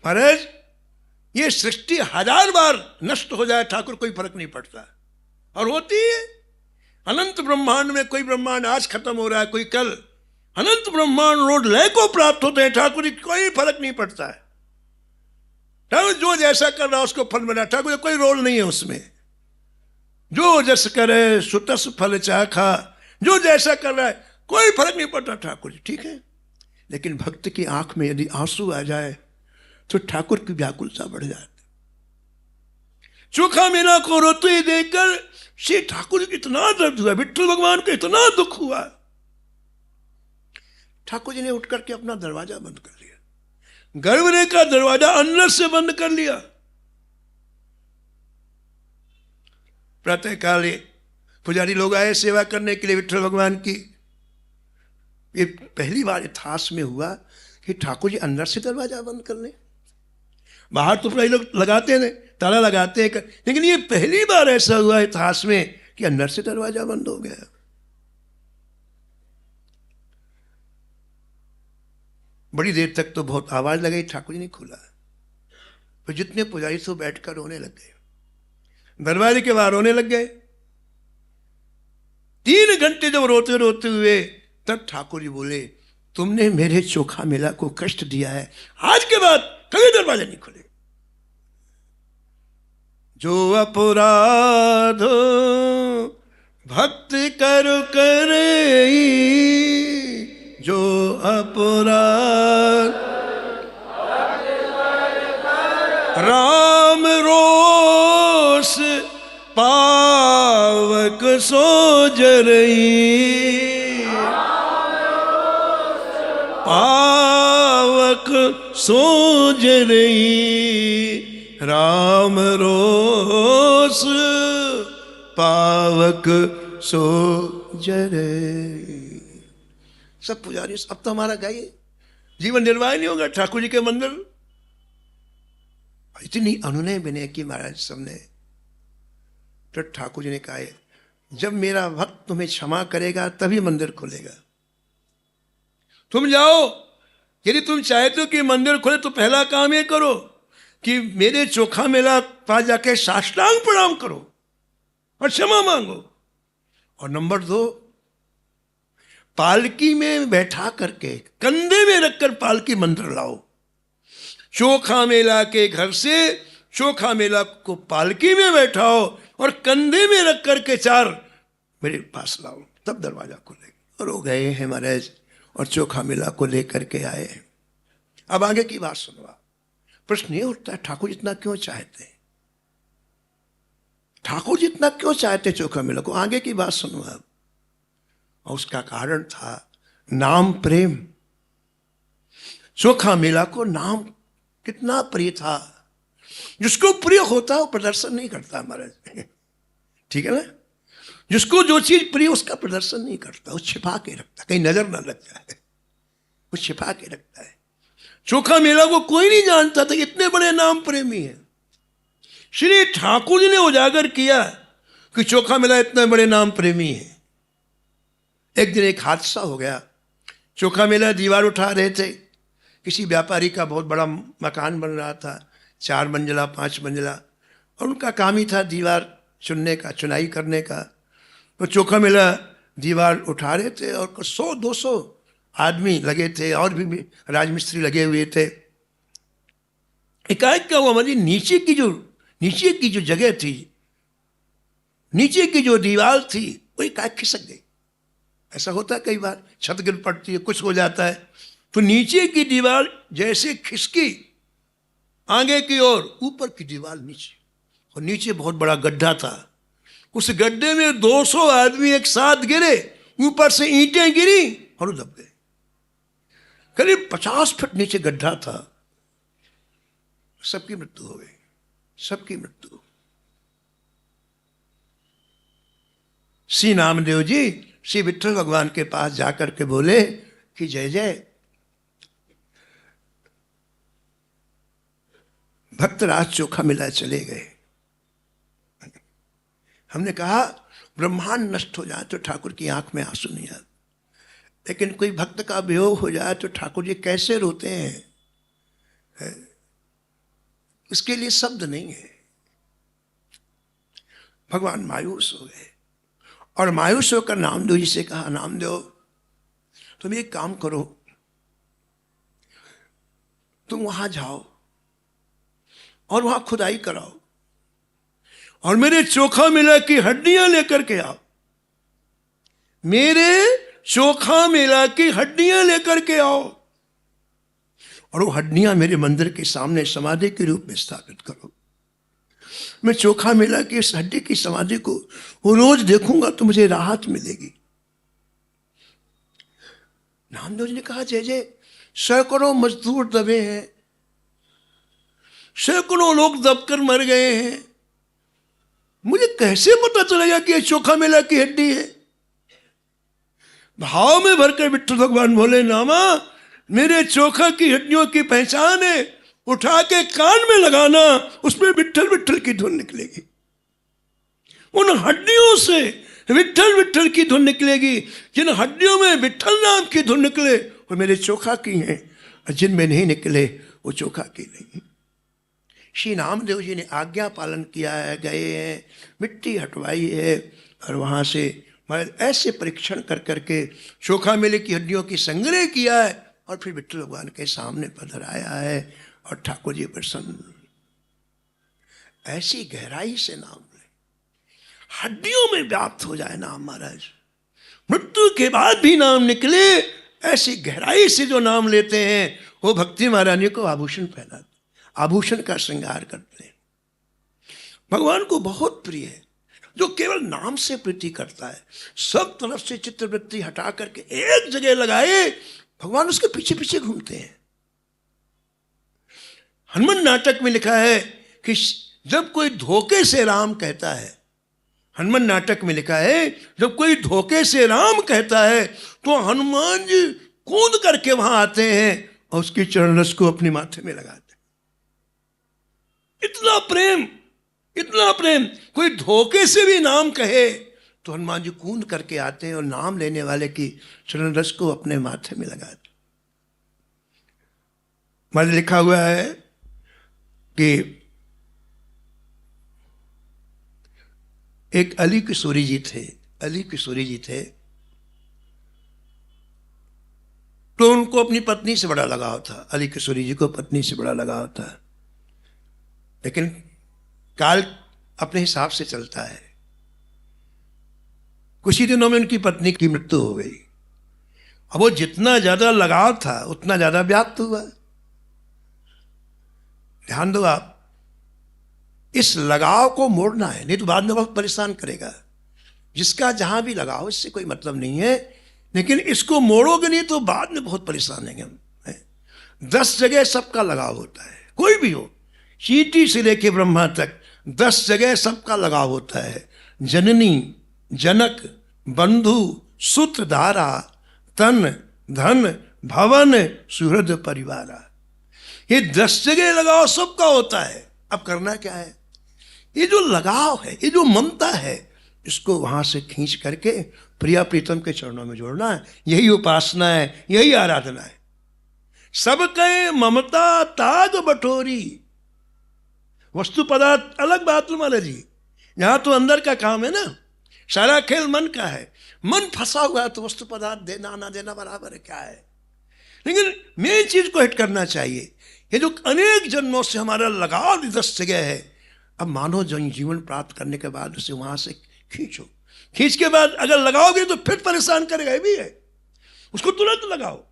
महाराज, ये सृष्टि 1000 बार नष्ट हो जाए ठाकुर कोई फर्क नहीं पड़ता, और होती है। अनंत ब्रह्मांड में कोई ब्रह्मांड आज खत्म हो रहा है, कोई कल, अनंत ब्रह्मांड रोड लय को प्राप्त होते हैं, ठाकुर जी कोई फर्क नहीं पड़ता है। ठाकुर जो जैसा कर रहा है उसको फल मिला, ठाकुर कोई रोल नहीं है उसमें। जो जस करे सुतस फल चाखा, जो जैसा कर रहा है कोई फर्क नहीं पड़ता ठाकुर जी, ठीक है। लेकिन भक्त की आंख में यदि आंसू आ जाए तो ठाकुर की व्याकुलता बढ़ जाती। चोखा मेला को रोते देखकर श्री ठाकुर को इतना दर्द हुआ, विट्ठल भगवान को इतना दुख हुआ, ठाकुर जी ने उठ करके अपना दरवाजा बंद कर लिया, गर्भगृह का दरवाजा अंदर से बंद कर लिया। प्रातः काल पुजारी लोग आए सेवा करने के लिए विट्ठल भगवान की। ये पहली बार इतिहास में हुआ कि ठाकुर जी अंदर से दरवाजा बंद कर लें। बाहर तो प्राय लोग लगाते हैं, ताला लगाते हैं, लेकिन ये पहली बार ऐसा हुआ इतिहास में कि अंदर से दरवाजा बंद हो गया। बड़ी देर तक तो बहुत आवाज लगाई, ठाकुर जी ने खोला। फिर जितने पुजारी सो बैठकर रोने लग गए, दरवाजे के बाहर रोने लग गए। 3 घंटे जब रोते रोते हुए तब ठाकुर जी बोले, तुमने मेरे चोखा मेला को कष्ट दिया है, आज के बाद कभी दरवाजा नहीं खोले। जो अपराध भक्त करो करे, जो अपराध राम रोष पावक सो जरई, पावक सोज रही, राम रोस पावक सो जरे। सब पुजारी अब तो हमारा गाइए, जीवन निर्वाह नहीं होगा ठाकुर जी के मंदिर। इतनी अनुनय विनय की महाराज सबने। तो ठाकुर जी ने कहा जब मेरा भक्त तुम्हें क्षमा करेगा तभी मंदिर खुलेगा। तुम जाओ, यदि तुम चाहते हो कि मंदिर खुले तो पहला काम ये करो कि मेरे चोखा मेला पास जाके साष्टांग प्रणाम करो और क्षमा मांगो। और नंबर 2, पालकी में बैठा करके कंधे में रखकर पालकी मंदिर लाओ। चोखा मेला के घर से चोखा मेला को पालकी में बैठाओ और कंधे में रख करके 4 मेरे पास लाओ, तब दरवाजा खुलेगा। और वो गए हैं महाराज और चोखा मेला को लेकर के आए। अब आगे की बात सुनवा। प्रश्न ये उठता है ठाकुर जितना क्यों चाहते, ठाकुर जितना क्यों चाहते चोखा मेला को? आगे की बात सुनवा। और उसका कारण था नाम प्रेम। चोखा मेला को नाम कितना प्रिय था। जिसको प्रिय होता है वो प्रदर्शन नहीं करता महाराज, ठीक है ना। जिसको जो चीज प्रिय उसका प्रदर्शन नहीं करता, वो छिपा के रखता, कहीं नजर ना लग जाए, वो छिपा के रखता है। चोखा मेला को कोई नहीं जानता था, इतने बड़े नाम प्रेमी हैं। श्री ठाकुर जी ने उजागर किया कि चोखा मेला इतने बड़े नाम प्रेमी है। एक दिन एक हादसा हो गया। चोखा मेला दीवार उठा रहे थे, किसी व्यापारी का बहुत बड़ा मकान बन रहा था, 4 मंजिला 5 मंजिला, और उनका काम ही था दीवार चुनने का, चुनाई करने का। तो चोखा मेला दीवार उठा रहे थे और 100-200 आदमी लगे थे और भी राजमिस्त्री लगे हुए थे। एकाएक क्या हुआ, हमारी नीचे की जो जगह थी, नीचे की जो दीवार थी वो एकाएक खिसक गई। ऐसा होता है कई बार, छत गिर पड़ती है, कुछ हो जाता है। तो नीचे की दीवार जैसे खिसकी आगे की ओर, ऊपर की दीवार नीचे, और नीचे बहुत बड़ा गड्ढा था। उस गड्ढे में 200 आदमी एक साथ गिरे, ऊपर से ईंटें गिरी और वो दब गए। करीब 50 फीट नीचे गड्ढा था। सबकी मृत्यु हो गई, सबकी मृत्यु। श्री नामदेव जी श्री विठ्ठल भगवान के पास जाकर के बोले कि जय जय, भक्तराज चोखा मेला चले गए। हमने कहा ब्रह्मांड नष्ट हो जाए तो ठाकुर की आंख में आंसू नहीं आते, लेकिन कोई भक्त का वियोग हो जाए तो ठाकुर जी कैसे रोते हैं, इसके लिए शब्द नहीं है। भगवान मायूस हो गए और मायूस होकर नामदेव जी से कहा, नामदेव तुम एक काम करो, तुम वहां जाओ और वहां खुदाई कराओ और मेरे चोखा मेला की हड्डियां लेकर के आओ, मेरे चोखा मेला की हड्डियां लेकर के आओ और वो हड्डियां मेरे मंदिर के सामने समाधि के रूप में स्थापित करो। मैं चोखा मेला की इस हड्डी की समाधि को वो रोज देखूंगा तो मुझे राहत मिलेगी। नामदेव जी ने कहा, जय जय, सैकड़ों मजदूर दबे हैं, सैकड़ों लोग दबकर मर गए हैं, मुझे कैसे पता चलेगा कि ये चोखा मेला की हड्डी है? भाव में भरकर विठ्ठल भगवान बोले, नामा मेरे चोखा की हड्डियों की पहचान है, उठा के कान में लगाना, उसमें विठ्ठल विठ्ठल की धुन निकलेगी। उन हड्डियों से विठ्ठल विठ्ठल की धुन निकलेगी। जिन हड्डियों में विठ्ठल नाम की धुन निकले वो मेरे चोखा की हैं, और जिनमें नहीं निकले वो चोखा की नहीं। श्री नामदेव जी ने आज्ञा पालन किया है, गए हैं, मिट्टी हटवाई है और वहाँ से ऐसे परीक्षण कर करके चोखा मेले की हड्डियों की संग्रह किया है और फिर विठ्ठल भगवान के सामने पधराया है और ठाकुर जी प्रसन्न। ऐसी गहराई से नाम ले, हड्डियों में व्याप्त हो जाए नाम महाराज, मृत्यु के बाद भी नाम निकले। ऐसी गहराई से जो नाम लेते हैं वो भक्ति महारानी को आभूषण पहनाते, आभूषण का श्रृंगार करते हैं। भगवान को बहुत प्रिय है जो केवल नाम से प्रीति करता है। सब तरफ से चित्तवृत्ति हटा करके एक जगह लगाए, भगवान उसके पीछे पीछे घूमते हैं। हनुमान नाटक में लिखा है कि जब कोई धोखे से राम कहता है, हनुमान नाटक में लिखा है जब कोई धोखे से राम कहता है तो हनुमान जी कूद करके वहां आते हैं और उसकी चरण रस को अपने माथे में लगाते हैं। इतना प्रेम, इतना प्रेम। कोई धोखे से भी नाम कहे तो हनुमान जी कूद करके आते हैं और नाम लेने वाले की चरण रस को अपने माथे में लगाते। मैंने लिखा हुआ है कि एक अली किशोरी जी थे, अली किशोरी जी थे, तो उनको अपनी पत्नी से बड़ा लगाव था। अली किशोरी जी को पत्नी से बड़ा लगाव था, लेकिन काल अपने हिसाब से चलता है। कुछ ही दिनों में उनकी पत्नी की मृत्यु हो गई। अब वो जितना ज्यादा लगाव था उतना ज्यादा व्याप्त हुआ। ध्यान दो आप, इस लगाव को मोड़ना है, नहीं तो बाद में बहुत परेशान करेगा। जिसका जहां भी लगाव, इससे कोई मतलब नहीं है, लेकिन इसको मोड़ोगे नहीं तो बाद में बहुत परेशान होंगे हम। 10 जगह सबका लगाव होता है, कोई भी हो, चींटी से लेके ब्रह्मा तक 10 जगह सबका लगाव होता है। जननी, जनक, बंधु, सूत्र धारा, तन, धन, भवन, सुहृद परिवारा, ये 10 जगह लगाव सबका होता है। अब करना क्या है? ये जो लगाव है, ये जो ममता है, इसको वहां से खींच करके प्रिया प्रीतम के चरणों में जोड़ना है। यही उपासना है, यही आराधना है। सब कहे ममता ताग बटोरी, वस्तु पदार्थ अलग बात है महाराज जी, यहां तो अंदर का काम है ना, सारा खेल मन का है। मन फंसा हुआ है तो वस्तु पदार्थ देना ना देना बराबर है, क्या है। लेकिन मेन चीज को हिट करना चाहिए। ये जो अनेक जन्मों से हमारा लगाव 10 जगह है, अब मानव जीवन प्राप्त करने के बाद उसे वहां से खींचो। खींच के बाद अगर लगाओगे तो फिर परेशान करेगा, ये भी है, उसको तुरंत लगाओ।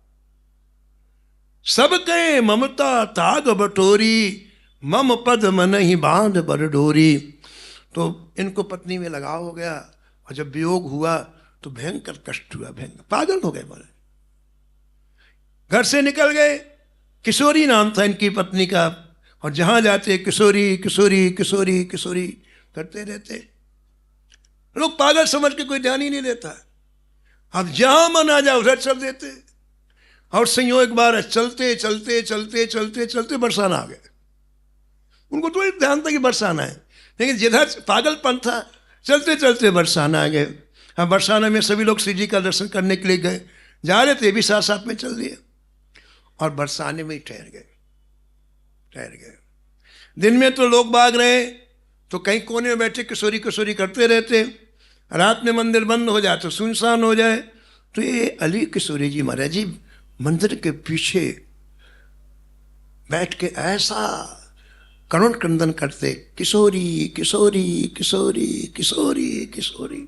सब कहे ममता ताग बटोरी, मम पद मन ही बांध बर डोरी। तो इनको पत्नी में लगाव हो गया और जब वियोग हुआ तो भयंकर कष्ट हुआ, भयंकर पागल हो गए बोले। घर से निकल गए, किशोरी नाम था इनकी पत्नी का, और जहां जाते किशोरी किशोरी किशोरी किशोरी करते रहते। लोग पागल समझ के कोई ध्यान ही नहीं देता। अब जहां मन आ जाए उधर चल देते, और संयोग एक बार चलते चलते चलते चलते चलते बरसाना आ गए। उनको तो ध्यान था कि बरसाना है, लेकिन जिधर पागलपन था चलते चलते बरसाना आ गए। हाँ, बरसाना में सभी लोग श्री जी का दर्शन करने के लिए गए, जा रहे थे भी साथ साथ में चल दिए, और बरसाने में ही ठहर गए। दिन में तो लोग बाग रहे तो कहीं कोने में बैठे किशोरी किशोरी करते रहते, रात में मंदिर बंद हो जाए तो सुनसान हो जाए। तो ये अली किशोरी जी महाराज जी मंदिर के पीछे बैठ के ऐसा करुण क्रंदन करते, किशोरी किशोरी किशोरी किशोरी किशोरी।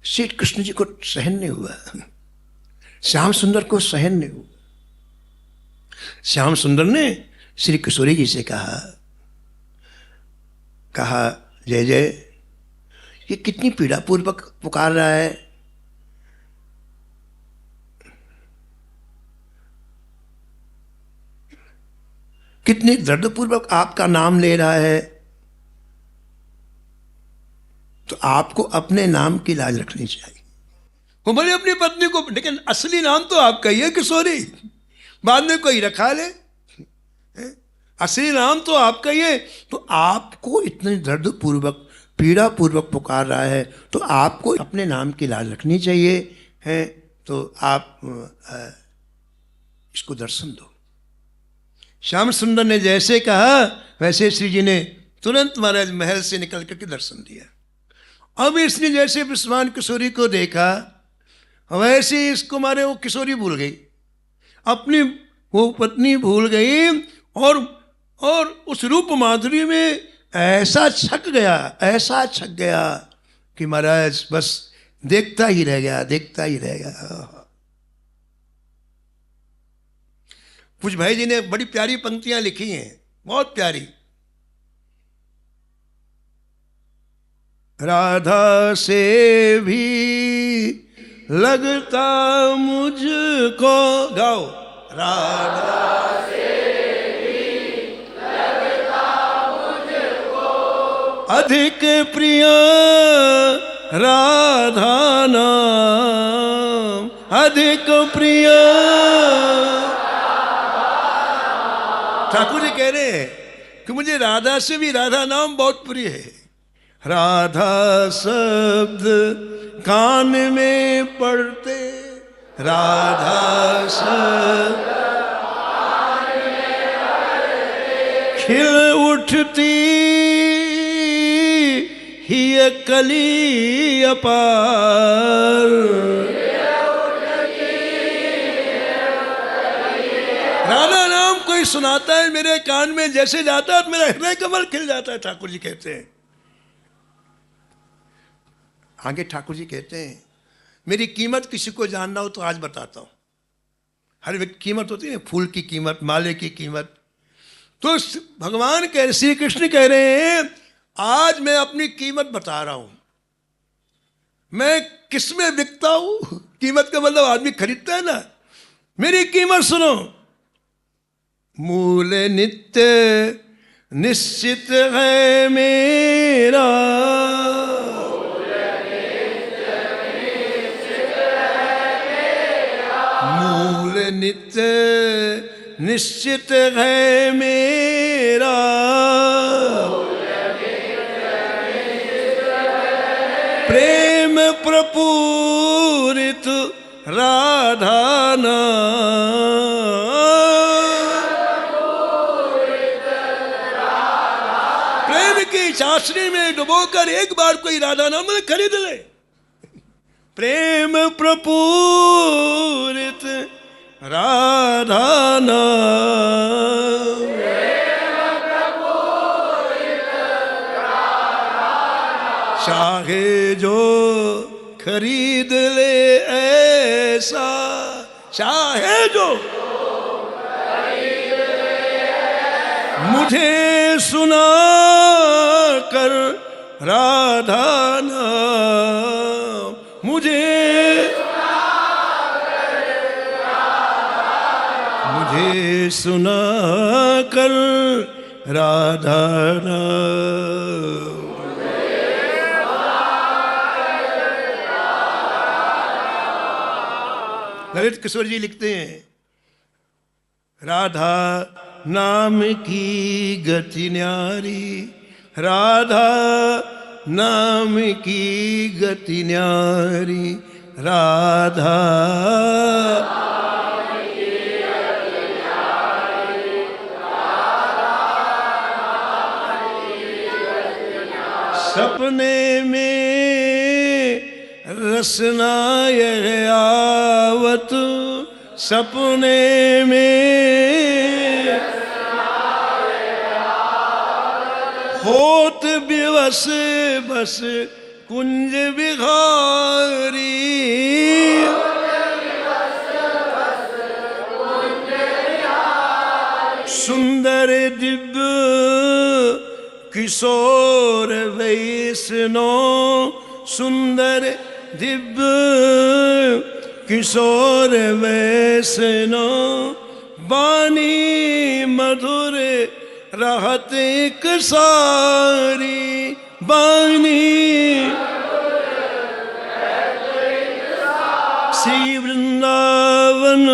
श्री कृष्ण जी को सहन नहीं हुआ, श्याम सुंदर को सहन नहीं हुआ। श्याम सुंदर ने श्री किशोरी जी से कहा जय जय, ये कितनी पीड़ा पूर्वक पुकार रहा है। कितनी दर्दपूर्वक आपका नाम ले रहा है। तो आपको अपने नाम की लाज रखनी चाहिए। वो बोले अपनी पत्नी को, लेकिन असली नाम तो आपका ही है किशोरी, बाद में कोई रखा ले, असली नाम तो आपका ही है। तो आपको इतने दर्दपूर्वक पीड़ा पूर्वक पुकार रहा है, तो आपको अपने नाम की लाज रखनी चाहिए है। तो आप इसको दर्शन दो। श्याम सुंदर ने जैसे कहा वैसे श्री जी ने तुरंत महाराज महल से निकल करके दर्शन दिया। अब इसने जैसे विश्वान किशोरी को देखा वैसे इसको मारे वो किशोरी भूल गई, अपनी वो पत्नी भूल गई, और उस रूप माधुरी में ऐसा छक गया कि महाराज बस देखता ही रह गया। कुछ भाई जी ने बड़ी प्यारी पंक्तियां लिखी हैं, बहुत प्यारी। राधा से भी लगता मुझको, गाओ। राधा से अधिक प्रिय राधा नाम, अधिक प्रिय। ठाकुर जी कह रहे हैं कि मुझे राधा से भी राधा नाम बहुत प्रिय है। राधा शब्द कान में पड़ते, राधा शब्द खिल उठती ही कली अपार। राधा नाम कोई सुनाता है मेरे कान में, जैसे जाता है तो मेरा हृदय कमल खिल जाता है, ठाकुर जी कहते हैं। आगे ठाकुर जी कहते हैं मेरी कीमत किसी को जानना हो तो आज बताता हूं। हर व्यक्ति कीमत होती है, फूल की कीमत, माले की कीमत। तो भगवान कह, श्री कृष्ण कह रहे हैं आज मैं अपनी कीमत बता रहा हूं। मैं किस में बिकता हूं? कीमत का मतलब आदमी खरीदता है ना। मेरी कीमत सुनो। मूल नित्य निश्चित है मेरा, मूल नित्य निश्चित है मेरा, प्रेम प्रपूरित राधा नाम, प्रेम की चाशनी में डुबोकर एक बार कोई राधा नाम खरीद ले। प्रेम प्रपूरित राधा नाम, चाहे जो खरीद ले ऐसा, चाहे जो मुझे सुना कर राधा नाम, मुझे सुना कर राधा नाम। ललित किशोर जी लिखते हैं राधा नाम की गति न्यारी, राधा नाम की गति न्यारी, राधा सपने में रसना यह आवत, सपने में होत विवश बस कुंज विहारी, सुंदर दिव्य किशोर वैष्णव, सुंदर दिव्य किशोर वैष्णव, बानी मधुर रहत एक सारी, बानी श्री वृंदावन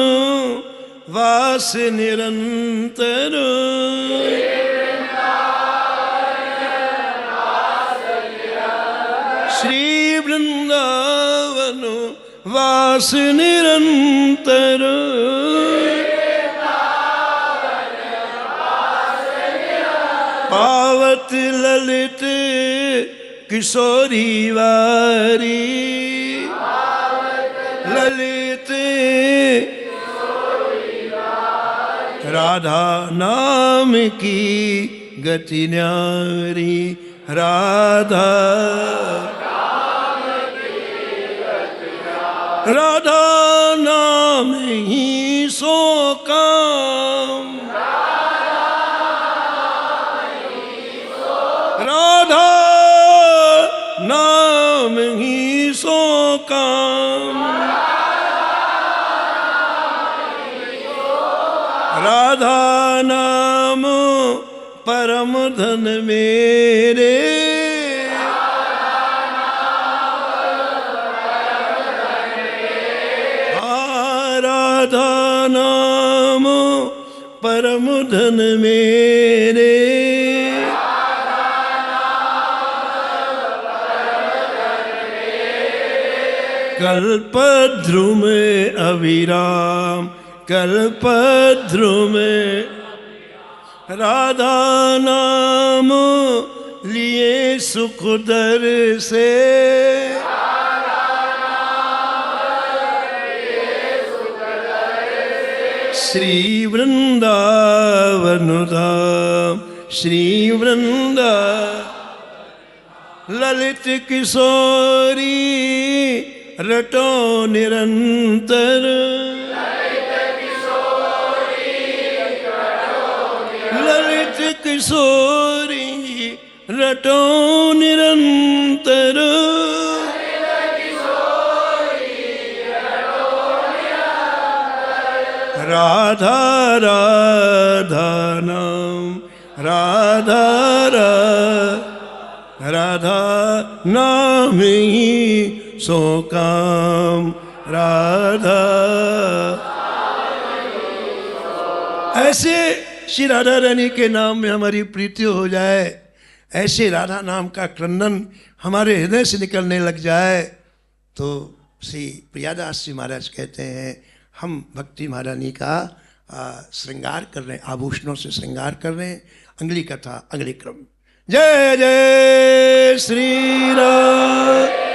वास निरंतर, श्री वृंदावन वास निरंतर, पावत ललित किशोरी वारी, ललित राधा नाम की गति न्यारी, राधा राधा नाम ही सो काम, राधा नाम ही सो काम, राधा नाम परम धन मेरे, राधा नाम परम धन मेरे, कल्पद्रुम अविराम, कल्पद्रुम राधा नाम लिए सुख दर से, श्री वृंदावन धाम, श्री वृंदा ललित किशोरी रटो निरंतर, ललित किशोरी रटो निरंतर, राधा राधा नाम, राधा राधा नाम ही सो काम, राधा। ऐसे श्री राधा रानी के नाम में हमारी प्रीति हो जाए, ऐसे राधा नाम का क्रंदन हमारे हृदय से निकलने लग जाए, तो श्री प्रियादास जी महाराज कहते हैं हम भक्ति महारानी का श्रृंगार कर रहे हैं, आभूषणों से श्रृंगार कर रहे हैं। अगली कथा अगले क्रम। जय जय श्री राम।